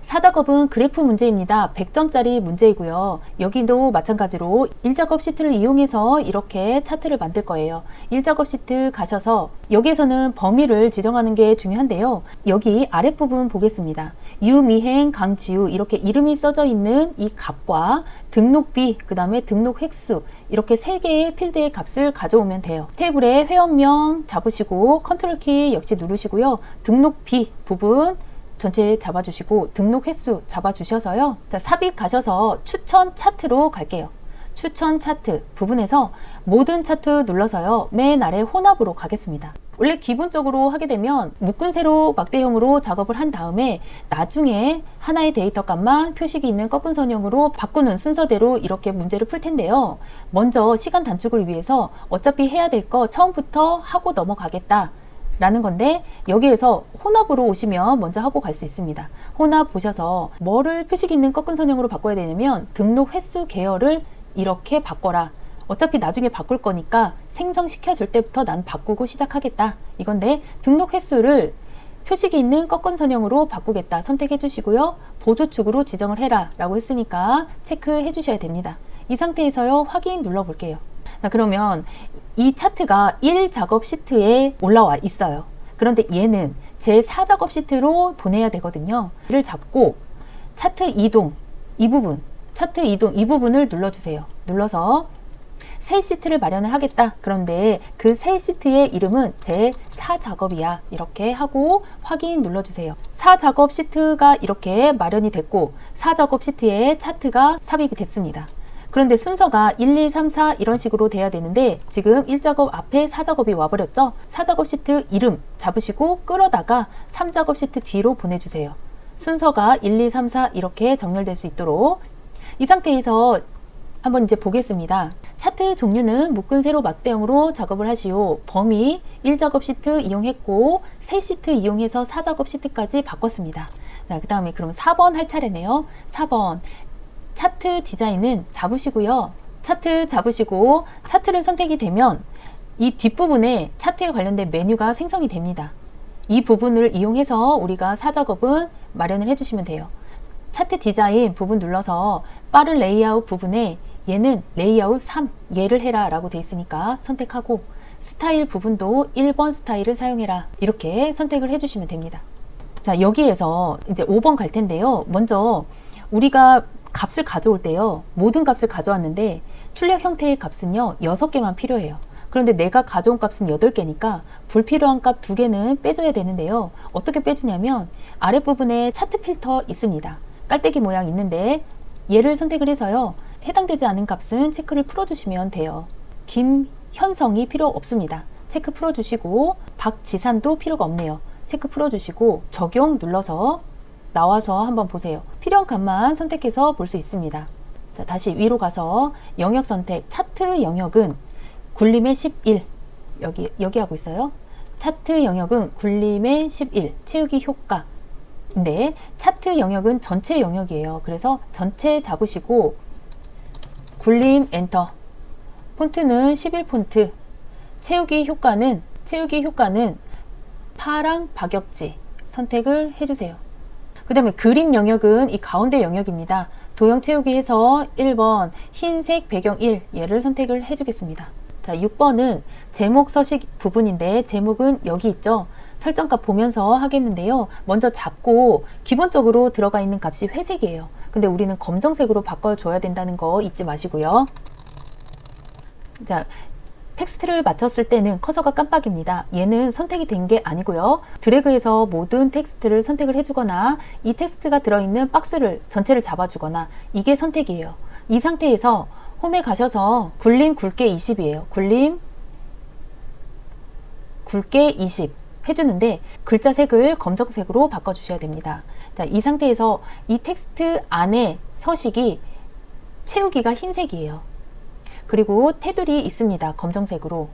4작업은 그래프 문제입니다. 100점짜리 문제이고요. 여기도 마찬가지로 1작업 시트를 이용해서 이렇게 차트를 만들 거예요. 1작업 시트 가셔서 여기에서는 범위를 지정하는 게 중요한데요. 여기 아랫부분 보겠습니다. 유미행, 강지우 이렇게 이름이 써져 있는 이 값과 등록비, 그 다음에 등록 획수 이렇게 3개의 필드의 값을 가져오면 돼요. 테이블에 회원명 잡으시고 컨트롤 키 역시 누르시고요. 등록비 부분 전체 잡아주시고 등록 횟수 잡아주셔서요. 자, 삽입 가셔서 추천 차트로 갈게요. 추천 차트 부분에서 모든 차트 눌러서요. 맨 아래 혼합으로 가겠습니다. 원래 기본적으로 하게 되면 묶은 세로 막대형으로 작업을 한 다음에 나중에 하나의 데이터 값만 표식이 있는 꺾은 선형으로 바꾸는 순서대로 이렇게 문제를 풀 텐데요. 먼저 시간 단축을 위해서 어차피 해야 될 거 처음부터 하고 넘어가겠다 라는 건데 여기에서 혼합으로 오시면 먼저 하고 갈 수 있습니다. 혼합 보셔서 뭐를 표식 있는 꺾은 선형으로 바꿔야 되냐면 등록 횟수 계열을 이렇게 바꿔라. 어차피 나중에 바꿀 거니까 생성시켜 줄 때부터 난 바꾸고 시작하겠다 이건데 등록 횟수를 표식이 있는 꺾은 선형으로 바꾸겠다 선택해 주시고요. 보조축으로 지정을 해라 라고 했으니까 체크해 주셔야 됩니다. 이 상태에서요. 확인 눌러 볼게요. 자, 그러면 이 차트가 1작업 시트에 올라와 있어요. 그런데 얘는 제 4작업 시트로 보내야 되거든요. 이를 잡고 차트 이동 이 부분, 차트 이동 이 부분을 눌러주세요. 눌러서 새 시트를 마련을 하겠다. 그런데 그 새 시트의 이름은 제 4작업이야. 이렇게 하고 확인 눌러주세요. 4작업 시트가 이렇게 마련이 됐고 4작업 시트에 차트가 삽입이 됐습니다. 그런데 순서가 1, 2, 3, 4 이런 식으로 돼야 되는데 지금 1작업 앞에 4작업이 와버렸죠. 4작업 시트 이름 잡으시고 끌어다가 3작업 시트 뒤로 보내주세요. 순서가 1, 2, 3, 4 이렇게 정렬될 수 있도록 이 상태에서 한번 이제 보겠습니다. 차트 종류는 묶은 세로 막대형으로 작업을 하시오. 범위 1작업 시트 이용했고 새 시트 이용해서 4작업 시트까지 바꿨습니다. 자, 그 다음에 그럼 4번 할 차례네요. 4번 차트 디자인은 잡으시고요. 차트 잡으시고 차트를 선택이 되면 이 뒷부분에 차트에 관련된 메뉴가 생성이 됩니다. 이 부분을 이용해서 우리가 4작업은 마련을 해주시면 돼요. 차트 디자인 부분 눌러서 빠른 레이아웃 부분에 얘는 레이아웃 3 얘를 해라 라고 되어 있으니까 선택하고 스타일 부분도 1번 스타일을 사용해라 이렇게 선택을 해주시면 됩니다. 자, 여기에서 이제 5번 갈 텐데요. 먼저 우리가 값을 가져올 때요. 모든 값을 가져왔는데 출력 형태의 값은요. 6개만 필요해요. 그런데 내가 가져온 값은 8개니까 불필요한 값 2개는 빼줘야 되는데요. 어떻게 빼주냐면 아랫부분에 차트 필터 있습니다. 깔때기 모양 있는데 얘를 선택을 해서요. 해당되지 않은 값은 체크를 풀어주시면 돼요. 김현성이 필요 없습니다. 체크 풀어주시고 박지산도 필요가 없네요. 체크 풀어주시고 적용 눌러서 나와서 한번 보세요. 필요한 값만 선택해서 볼 수 있습니다. 자, 다시 위로 가서 영역 선택 차트 영역은 굴림의 11 여기 하고 있어요. 차트 영역은 굴림의 11, 채우기 효과인데 차트 영역은 전체 영역이에요. 그래서 전체 잡으시고 굴림 엔터. 폰트는 11폰트. 채우기 효과는 파랑 박역지 선택을 해주세요. 그 다음에 그림 영역은 이 가운데 영역입니다. 도형 채우기 해서 1번 흰색 배경 1 얘를 선택을 해주겠습니다. 자, 6번은 제목 서식 부분인데 제목은 여기 있죠. 설정값 보면서 하겠는데요. 먼저 잡고 기본적으로 들어가 있는 값이 회색이에요. 근데 우리는 검정색으로 바꿔줘야 된다는 거 잊지 마시고요. 자, 텍스트를 맞췄을 때는 커서가 깜빡입니다. 얘는 선택이 된 게 아니고요. 드래그해서 모든 텍스트를 선택을 해주거나 이 텍스트가 들어있는 박스를 전체를 잡아주거나 이게 선택이에요. 이 상태에서 홈에 가셔서 굴림 굵게 20이에요. 굴림 굵게 20 해주는데 글자 색을 검정색으로 바꿔주셔야 됩니다. 자, 이 상태에서 이 텍스트 안에 서식이 채우기가 흰색이에요. 그리고 테두리 있습니다. 검정색으로.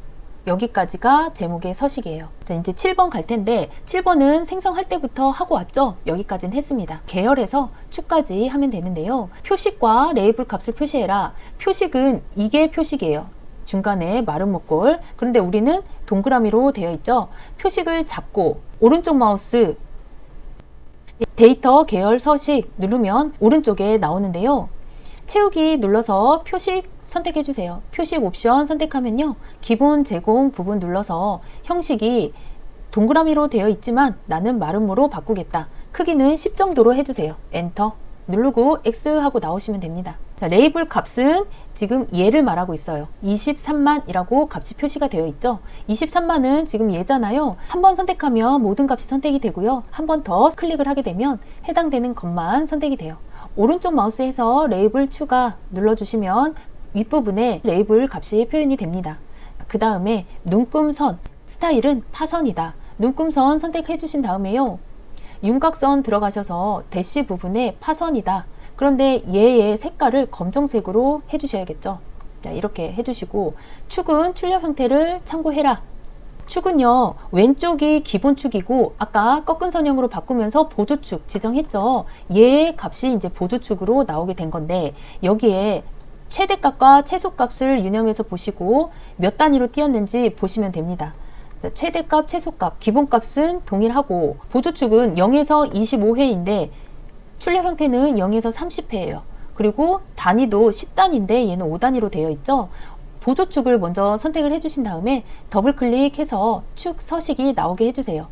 여기까지가 제목의 서식이에요. 자, 이제 7번 갈 텐데 7번은 생성할 때부터 하고 왔죠? 여기까지는 했습니다. 계열해서 축까지 하면 되는데요. 표식과 레이블 값을 표시해라. 표식은 이게 표식이에요. 중간에 마른 목골. 그런데 우리는 동그라미로 되어 있죠? 표식을 잡고 오른쪽 마우스 데이터 계열 서식 누르면 오른쪽에 나오는데요. 채우기 눌러서 표식 선택해 주세요. 표식 옵션 선택하면요. 기본 제공 부분 눌러서 형식이 동그라미로 되어 있지만 나는 마름모로 바꾸겠다. 크기는 10 정도로 해주세요. 엔터 누르고 X 하고 나오시면 됩니다. 자, 레이블 값은 지금 얘를 말하고 있어요. 23만이라고 값이 표시가 되어 있죠. 23만은 지금 얘잖아요. 한번 선택하면 모든 값이 선택이 되고요. 한 번 더 클릭을 하게 되면 해당되는 것만 선택이 돼요. 오른쪽 마우스에서 레이블 추가 눌러주시면 윗부분에 레이블 값이 표현이 됩니다. 그 다음에 눈금선 스타일은 파선이다. 눈금선 선택해 주신 다음에요. 윤곽선 들어가셔서 대시 부분에 파선이다. 그런데 얘의 색깔을 검정색으로 해주셔야겠죠. 자, 이렇게 해주시고 축은 출력 형태를 참고해라. 축은요, 왼쪽이 기본축이고 아까 꺾은 선형으로 바꾸면서 보조축 지정했죠. 얘의 값이 이제 보조축으로 나오게 된 건데 여기에 최대값과 최소값을 유념해서 보시고 몇 단위로 띄었는지 보시면 됩니다. 자, 최대값, 최소값, 기본값은 동일하고 보조축은 0에서 25회인데 출력 형태는 0에서 30회예요. 그리고 단위도 10단인데 얘는 5단위로 되어 있죠. 보조축을 먼저 선택을 해주신 다음에 더블 클릭해서 축 서식이 나오게 해주세요.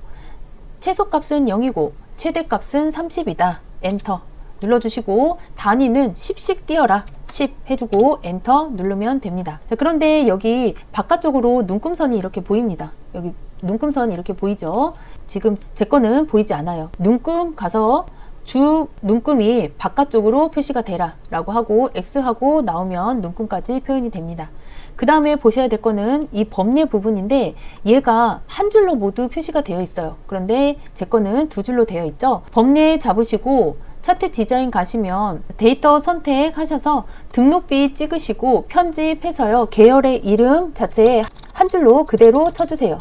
최소값은 0이고 최대값은 30이다. 엔터 눌러주시고 단위는 10씩 띄어라. 10 해주고 엔터 누르면 됩니다. 자, 그런데 여기 바깥쪽으로 눈금선이 이렇게 보입니다. 여기 눈금선이 이렇게 보이죠? 지금 제 거는 보이지 않아요. 눈금 가서 주 눈금이 바깥쪽으로 표시가 되라 라고 하고 X 하고 나오면 눈금까지 표현이 됩니다. 그 다음에 보셔야 될 거는 이 범례 부분인데 얘가 한 줄로 모두 표시가 되어 있어요. 그런데 제 거는 두 줄로 되어 있죠. 범례 잡으시고 차트 디자인 가시면 데이터 선택하셔서 등록비 찍으시고 편집해서요. 계열의 이름 자체에 한 줄로 그대로 쳐주세요.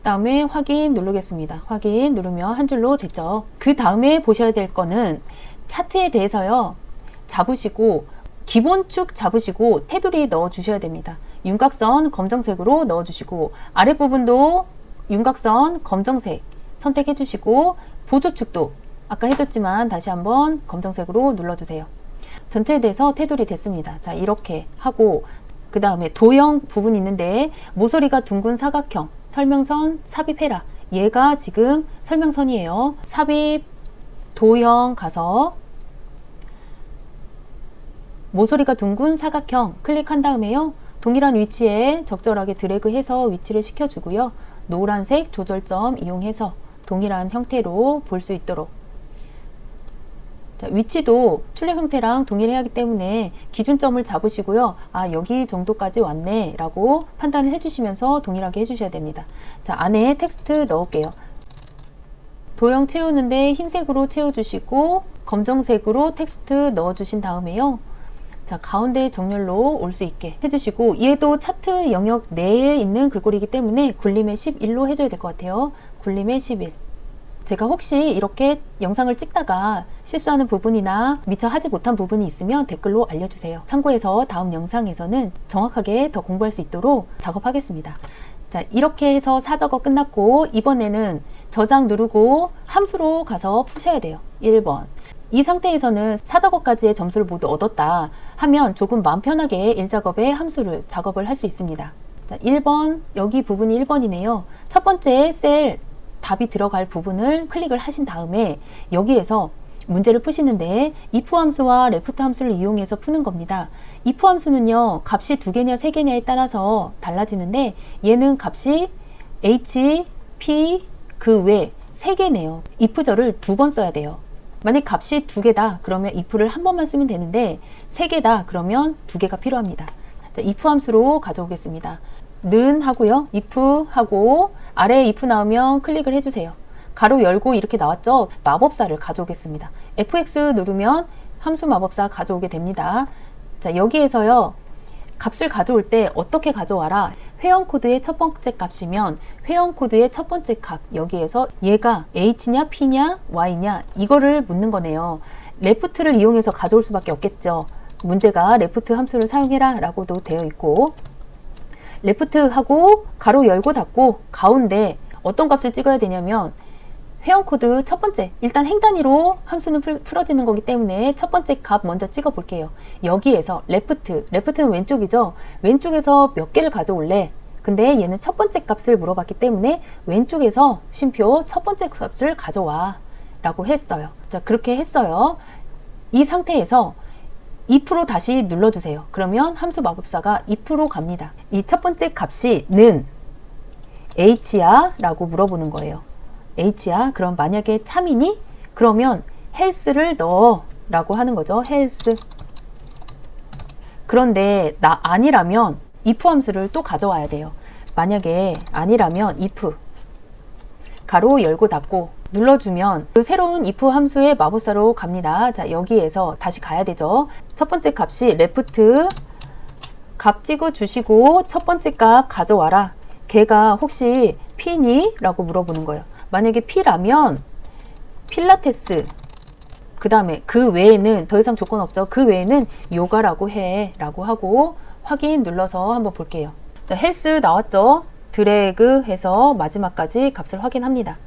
다음에 확인 누르겠습니다. 확인 누르면 한 줄로 됐죠. 그 다음에 보셔야 될 거는 차트에 대해서요. 잡으시고 기본축 잡으시고 테두리 넣어 주셔야 됩니다. 윤곽선 검정색으로 넣어 주시고 아랫부분도 윤곽선 검정색 선택해 주시고 보조축도 아까 해줬지만 다시 한번 검정색으로 눌러주세요. 전체에 대해서 테두리 됐습니다. 자, 이렇게 하고 그 다음에 도형 부분 있는데 모서리가 둥근 사각형 설명선 삽입해라. 얘가 지금 설명선이에요. 삽입 도형 가서 모서리가 둥근 사각형 클릭한 다음에요. 동일한 위치에 적절하게 드래그해서 위치를 시켜주고요. 노란색 조절점 이용해서 동일한 형태로 볼 수 있도록 자, 위치도 출력 형태랑 동일해야 하기 때문에 기준점을 잡으시고요. 아, 여기 정도까지 왔네 라고 판단을 해주시면서 동일하게 해주셔야 됩니다. 자, 안에 텍스트 넣을게요. 도형 채우는데 흰색으로 채워주시고 검정색으로 텍스트 넣어주신 다음에요. 자, 가운데 정렬로 올 수 있게 해주시고, 얘도 차트 영역 내에 있는 글꼴이기 때문에 굴림의 11로 해줘야 될 것 같아요. 굴림의 11. 제가 혹시 이렇게 영상을 찍다가 실수하는 부분이나 미처 하지 못한 부분이 있으면 댓글로 알려주세요. 참고해서 다음 영상에서는 정확하게 더 공부할 수 있도록 작업하겠습니다. 자, 이렇게 해서 사저거 끝났고, 이번에는 저장 누르고 함수로 가서 푸셔야 돼요. 1번. 이 상태에서는 사저거까지의 점수를 모두 얻었다 하면 조금 마음 편하게 1작업에 함수를 작업을 할 수 있습니다. 자, 1번, 여기 부분이 1번이네요. 첫 번째 셀 답이 들어갈 부분을 클릭을 하신 다음에 여기에서 문제를 푸시는데 if 함수와 left 함수를 이용해서 푸는 겁니다. if 함수는요, 값이 2개냐 3개냐에 따라서 달라지는데 얘는 값이 h, p, 그 외 3개네요. if절을 2번 써야 돼요. 만약 값이 2개다 그러면 if를 한 번만 쓰면 되는데 3개다 그러면 2개가 필요합니다. 자, if 함수로 가져오겠습니다. 는 하고요. if 하고 아래에 if 나오면 클릭을 해주세요. 가로 열고 이렇게 나왔죠? 마법사를 가져오겠습니다. fx 누르면 함수 마법사 가져오게 됩니다. 자, 여기에서요, 값을 가져올 때 어떻게 가져와라? 회원 코드의 첫 번째 값이면 회원 코드의 첫 번째 값, 여기에서 얘가 h냐 p냐 y냐 이거를 묻는 거네요. left를 이용해서 가져올 수밖에 없겠죠. 문제가 left 함수를 사용해라 라고도 되어 있고, left 하고 가로 열고 닫고 가운데 어떤 값을 찍어야 되냐면 회원 코드 첫 번째, 일단 행 단위로 함수는 풀어지는 거기 때문에 첫 번째 값 먼저 찍어 볼게요. 여기에서 left는 왼쪽이죠. 왼쪽에서 몇 개를 가져올래? 근데 얘는 첫 번째 값을 물어봤기 때문에 왼쪽에서 쉼표 첫 번째 값을 가져와 라고 했어요. 자, 그렇게 했어요. 이 상태에서 if로 다시 눌러주세요. 그러면 함수 마법사가 if로 갑니다. 이 첫 번째 값이 는 h야 라고 물어보는 거예요. h야? 그럼 만약에 참이니? 그러면 health를 넣어 라고 하는 거죠. health. 그런데 나 아니라면 if 함수를 또 가져와야 돼요. 만약에 아니라면 if 가로 열고 닫고 눌러주면 그 새로운 if 함수의 마법사로 갑니다. 자, 여기에서 다시 가야 되죠. 첫 번째 값이 left 값 찍어 주시고 첫 번째 값 가져와라. 걔가 혹시 p니? 라고 물어보는 거예요. 만약에 p라면 필라테스, 그 다음에 그 외에는 더 이상 조건 없죠. 그 외에는 요가라고 해 라고 하고 확인 눌러서 한번 볼게요. 자, 헬스 나왔죠. 드래그 해서 마지막까지 값을 확인합니다.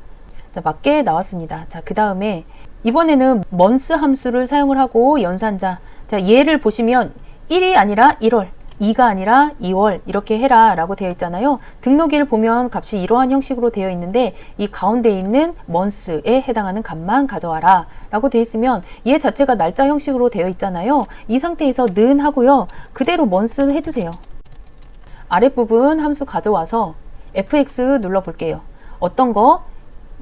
자, 맞게 나왔습니다. 자, 그 다음에 이번에는 month 함수를 사용을 하고 연산자. 자, 얘를 보시면 1이 아니라 1월, 2가 아니라 2월 이렇게 해라 라고 되어 있잖아요. 등록일 보면 값이 이러한 형식으로 되어 있는데 이 가운데 있는 month에 해당하는 값만 가져와라 라고 되어 있으면 얘 자체가 날짜 형식으로 되어 있잖아요. 이 상태에서 는 하고요. 그대로 month 해주세요. 아랫부분 함수 가져와서 fx 눌러 볼게요. 어떤 거?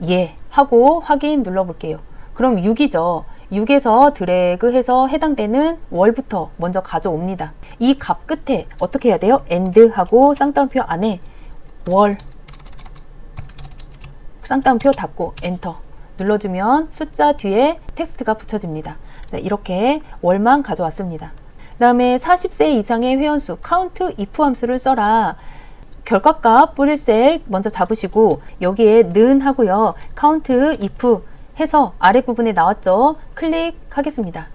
예 하고 확인 눌러 볼게요. 그럼 6이죠. 6에서 드래그 해서 해당되는 월부터 먼저 가져옵니다. 이 값 끝에 어떻게 해야 돼요? AND 하고 쌍따옴표 안에 월 쌍따옴표 닫고 엔터 눌러주면 숫자 뒤에 텍스트가 붙여집니다. 자, 이렇게 월만 가져왔습니다. 그 다음에 40세 이상의 회원수 count if 함수를 써라. 결과값 뿌릴 셀 먼저 잡으시고 여기에 는 하고요. count if 해서 아랫부분에 나왔죠. 클릭하겠습니다.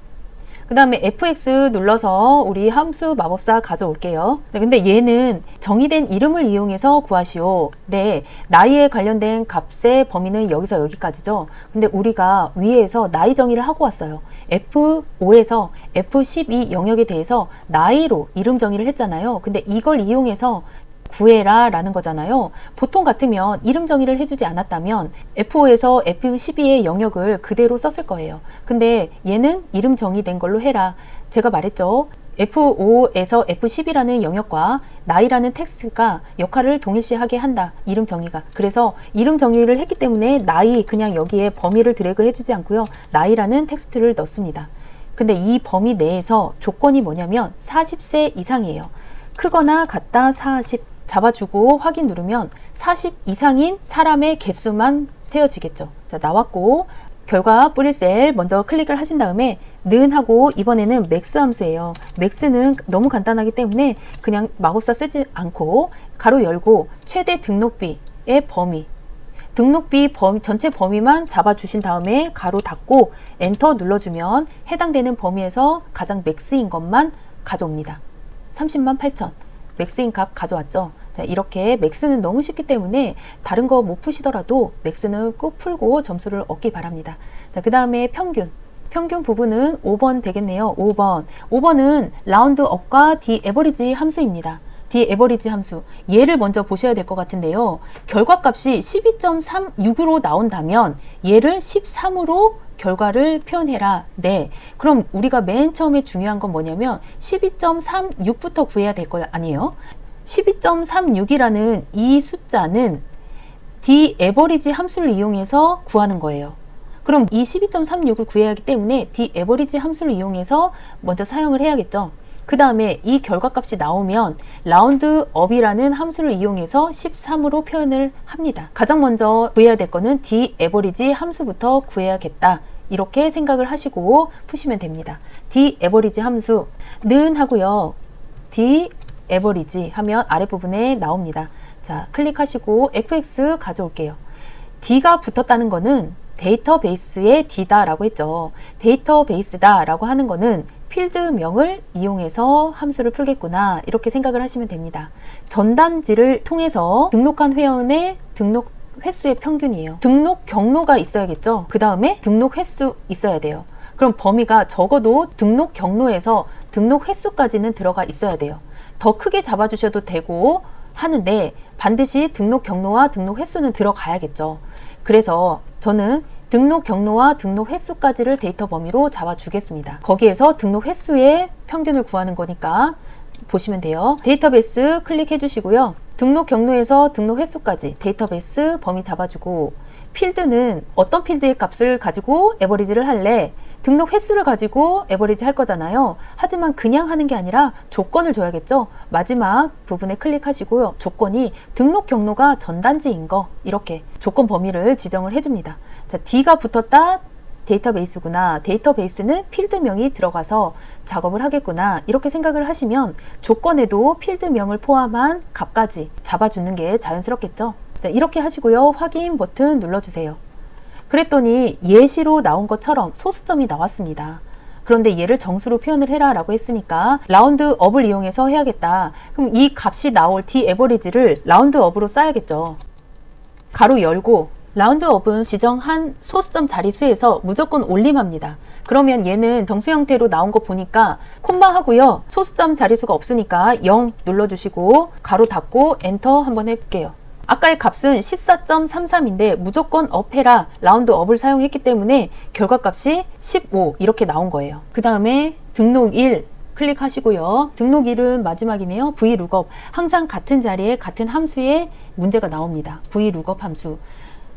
그 다음에 fx 눌러서 우리 함수 마법사 가져올게요. 근데 얘는 정의된 이름을 이용해서 구하시오. 네, 나이에 관련된 값의 범위는 여기서 여기까지죠. 근데 우리가 위에서 나이 정의를 하고 왔어요. F5에서 F12 영역에 대해서 나이로 이름 정의를 했잖아요. 근데 이걸 이용해서 구해라 라는 거잖아요. 보통 같으면 이름 정의를 해주지 않았다면 F5에서 F12의 영역을 그대로 썼을 거예요. 근데 얘는 이름 정의된 걸로 해라. 제가 말했죠. F5에서 F10이라는 영역과 나이라는 텍스트가 역할을 동일시하게 한다. 이름 정의가. 그래서 이름 정의를 했기 때문에 나이 그냥 여기에 범위를 드래그 해주지 않고요. 나이라는 텍스트를 넣습니다. 근데 이 범위 내에서 조건이 뭐냐면 40세 이상이에요. 크거나 같다 40 잡아주고 확인 누르면 40 이상인 사람의 개수만 세어지겠죠. 자, 나왔고 결과 뿌릴 셀 먼저 클릭을 하신 다음에 는 하고 이번에는 맥스 함수예요. 맥스는 너무 간단하기 때문에 그냥 마법사 쓰지 않고 가로 열고 최대 등록비의 범위, 등록비 전체 범위만 잡아주신 다음에 가로 닫고 엔터 눌러주면 해당되는 범위에서 가장 맥스인 것만 가져옵니다. 30만 8천 맥스인 값 가져왔죠. 자, 이렇게 맥스는 너무 쉽기 때문에 다른 거 못 푸시더라도 맥스는 꼭 풀고 점수를 얻기 바랍니다. 자, 그 다음에 평균 부분은 5번 되겠네요. 5번은 라운드 업과 디 에버리지 함수입니다. 디 에버리지 함수, 얘를 먼저 보셔야 될 것 같은데요. 결과값이 12.36으로 나온다면 얘를 13으로 결과를 표현해라. 네. 그럼 우리가 맨 처음에 중요한 건 뭐냐면 12.36부터 구해야 될 거 아니에요? 12.36이라는 이 숫자는 디 에버리지 함수를 이용해서 구하는 거예요. 그럼 이 12.36을 구해야 하기 때문에 디 에버리지 함수를 이용해서 먼저 사용을 해야겠죠. 그 다음에 이 결과값이 나오면 라운드 업이라는 함수를 이용해서 13으로 표현을 합니다. 가장 먼저 구해야 될 거는 디 에버리지 함수부터 구해야겠다. 이렇게 생각을 하시고 푸시면 됩니다. 디 에버리지 함수 는 하고요. 디 에버리지 하면 아랫부분에 나옵니다. 자, 클릭하시고 fx 가져올게요. d가 붙었다는 거는 데이터베이스의 d다 라고 했죠. 데이터베이스다 라고 하는 거는 필드명을 이용해서 함수를 풀겠구나, 이렇게 생각을 하시면 됩니다. 전단지를 통해서 등록한 회원의 등록 횟수의 평균이에요. 등록 경로가 있어야겠죠. 그 다음에 등록 횟수 있어야 돼요. 그럼 범위가 적어도 등록 경로에서 등록 횟수까지는 들어가 있어야 돼요. 더 크게 잡아주셔도 되고 하는데 반드시 등록 경로와 등록 횟수는 들어가야겠죠. 그래서 저는 등록 경로와 등록 횟수까지를 데이터 범위로 잡아주겠습니다. 거기에서 등록 횟수의 평균을 구하는 거니까 보시면 돼요. 데이터베이스 클릭해 주시고요. 등록 경로에서 등록 횟수까지 데이터베이스 범위 잡아주고, 필드는 어떤 필드의 값을 가지고 에버리지를 할래? 등록 횟수를 가지고 에버리지 할 거잖아요. 하지만 그냥 하는 게 아니라 조건을 줘야겠죠. 마지막 부분에 클릭하시고요. 조건이 등록 경로가 전단지인 거, 이렇게 조건 범위를 지정을 해줍니다. 자, D가 붙었다. 데이터베이스구나. 데이터베이스는 필드명이 들어가서 작업을 하겠구나. 이렇게 생각을 하시면 조건에도 필드명을 포함한 값까지 잡아주는 게 자연스럽겠죠. 자, 이렇게 하시고요. 확인 버튼 눌러주세요. 그랬더니 예시로 나온 것처럼 소수점이 나왔습니다. 그런데 얘를 정수로 표현을 해라 라고 했으니까 라운드 업을 이용해서 해야겠다. 그럼 이 값이 나올 D 에버리지를 라운드 업으로 써야겠죠. 가로 열고, 라운드 업은 지정한 소수점 자릿수에서 무조건 올림합니다. 그러면 얘는 정수 형태로 나온 거 보니까 콤마 하고요. 소수점 자릿수가 없으니까 0 눌러주시고 가로 닫고 엔터 한번 해볼게요. 아까의 값은 14.33인데 무조건 업해라 라운드 업을 사용했기 때문에 결과값이 15 이렇게 나온 거예요. 그 다음에 등록 1 클릭하시고요. 등록 1은 마지막이네요. vlookup, 항상 같은 자리에 같은 함수에 문제가 나옵니다. vlookup 함수.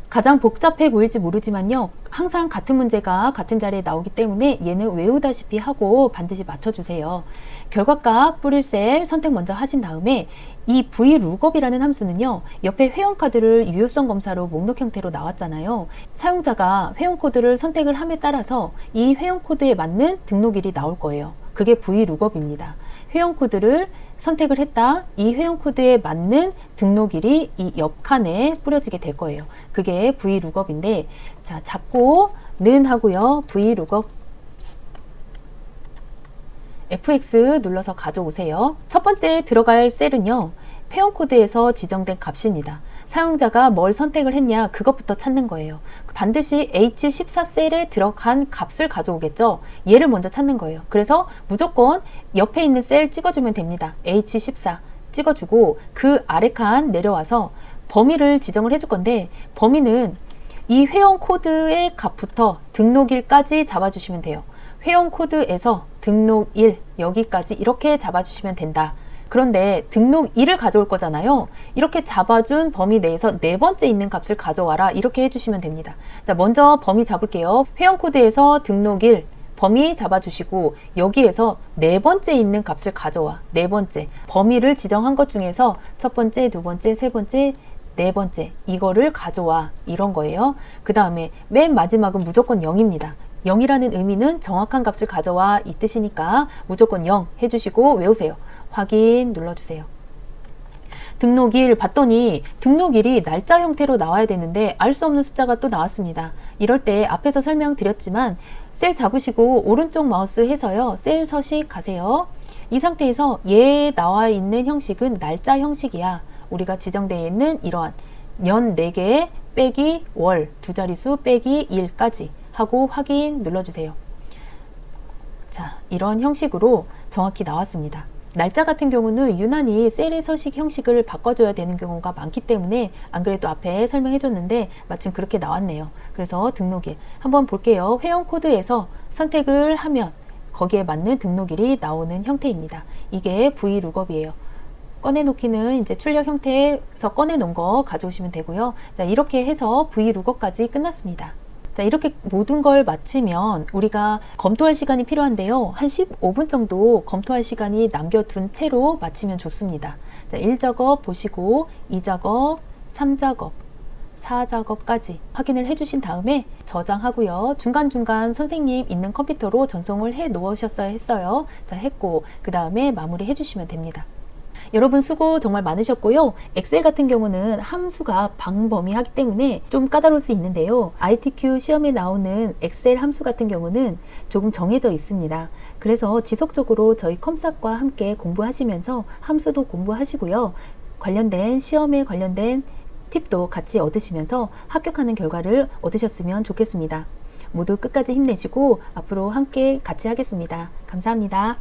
가장 복잡해 보일지 모르지만요, 항상 같은 문제가 같은 자리에 나오기 때문에 얘는 외우다시피 하고 반드시 맞춰주세요. 결과값 뿌릴 셀 선택 먼저 하신 다음에 이 vlookup이라는 함수는요, 옆에 회원카드를 유효성 검사로 목록 형태로 나왔잖아요. 사용자가 회원코드를 선택을 함에 따라서 이 회원코드에 맞는 등록일이 나올 거예요. 그게 vlookup입니다. 회원코드를 선택을 했다. 이 회원코드에 맞는 등록일이 이 옆칸에 뿌려지게 될 거예요. 그게 vlookup인데, 자, 잡고 는 하고요. vlookup fx 눌러서 가져오세요. 첫 번째 들어갈 셀은요, 회원코드에서 지정된 값입니다. 사용자가 뭘 선택을 했냐, 그것부터 찾는 거예요. 반드시 H14 셀에 들어간 값을 가져오겠죠. 얘를 먼저 찾는 거예요. 그래서 무조건 옆에 있는 셀 찍어주면 됩니다. H14 찍어주고 그 아래 칸 내려와서 범위를 지정을 해줄 건데, 범위는 이 회원 코드의 값부터 등록일까지 잡아주시면 돼요. 회원 코드에서 등록일 여기까지 이렇게 잡아주시면 된다. 그런데 등록일을 가져올 거잖아요. 이렇게 잡아준 범위 내에서 네 번째 있는 값을 가져와라, 이렇게 해주시면 됩니다. 자, 먼저 범위 잡을게요. 회원 코드에서 등록일 범위 잡아주시고 여기에서 네 번째 있는 값을 가져와. 네 번째 범위를 지정한 것 중에서 첫 번째, 두 번째, 세 번째, 네 번째, 이거를 가져와. 이런 거예요. 그 다음에 맨 마지막은 무조건 0입니다. 0이라는 의미는 정확한 값을 가져와 이 뜻이니까 무조건 0 해주시고 외우세요. 확인 눌러주세요. 등록일 봤더니 등록일이 날짜 형태로 나와야 되는데 알 수 없는 숫자가 또 나왔습니다. 이럴 때 앞에서 설명드렸지만 셀 잡으시고 오른쪽 마우스 해서요. 셀 서식 가세요. 이 상태에서 얘에 나와 있는 형식은 날짜 형식이야. 우리가 지정되어 있는 이러한 연 4개 빼기 월 두 자릿수 빼기 1까지 하고 확인 눌러주세요. 자, 이런 형식으로 정확히 나왔습니다. 날짜 같은 경우는 유난히 셀의 서식 형식을 바꿔줘야 되는 경우가 많기 때문에 안 그래도 앞에 설명해 줬는데 마침 그렇게 나왔네요. 그래서 등록일 한번 볼게요. 회원 코드에서 선택을 하면 거기에 맞는 등록일이 나오는 형태입니다. 이게 VLOOKUP이에요. 꺼내놓기는 이제 출력 형태에서 꺼내놓은 거 가져오시면 되고요. 자, 이렇게 해서 VLOOKUP까지 끝났습니다. 자, 이렇게 모든 걸 마치면 우리가 검토할 시간이 필요한데요. 한 15분 정도 검토할 시간이 남겨둔 채로 마치면 좋습니다. 자, 1작업 보시고 2작업, 3작업, 4작업까지 확인을 해주신 다음에 저장하고요. 중간중간 선생님 있는 컴퓨터로 전송을 해 놓으셨어야 했어요. 자, 했고 그 다음에 마무리 해주시면 됩니다. 여러분 수고 정말 많으셨고요. 엑셀 같은 경우는 함수가 방범위하기 때문에 좀 까다로울 수 있는데요. ITQ 시험에 나오는 엑셀 함수 같은 경우는 조금 정해져 있습니다. 그래서 지속적으로 저희 컴삭과 함께 공부하시면서 함수도 공부하시고요. 관련된 시험에 관련된 팁도 같이 얻으시면서 합격하는 결과를 얻으셨으면 좋겠습니다. 모두 끝까지 힘내시고 앞으로 함께 같이 하겠습니다. 감사합니다.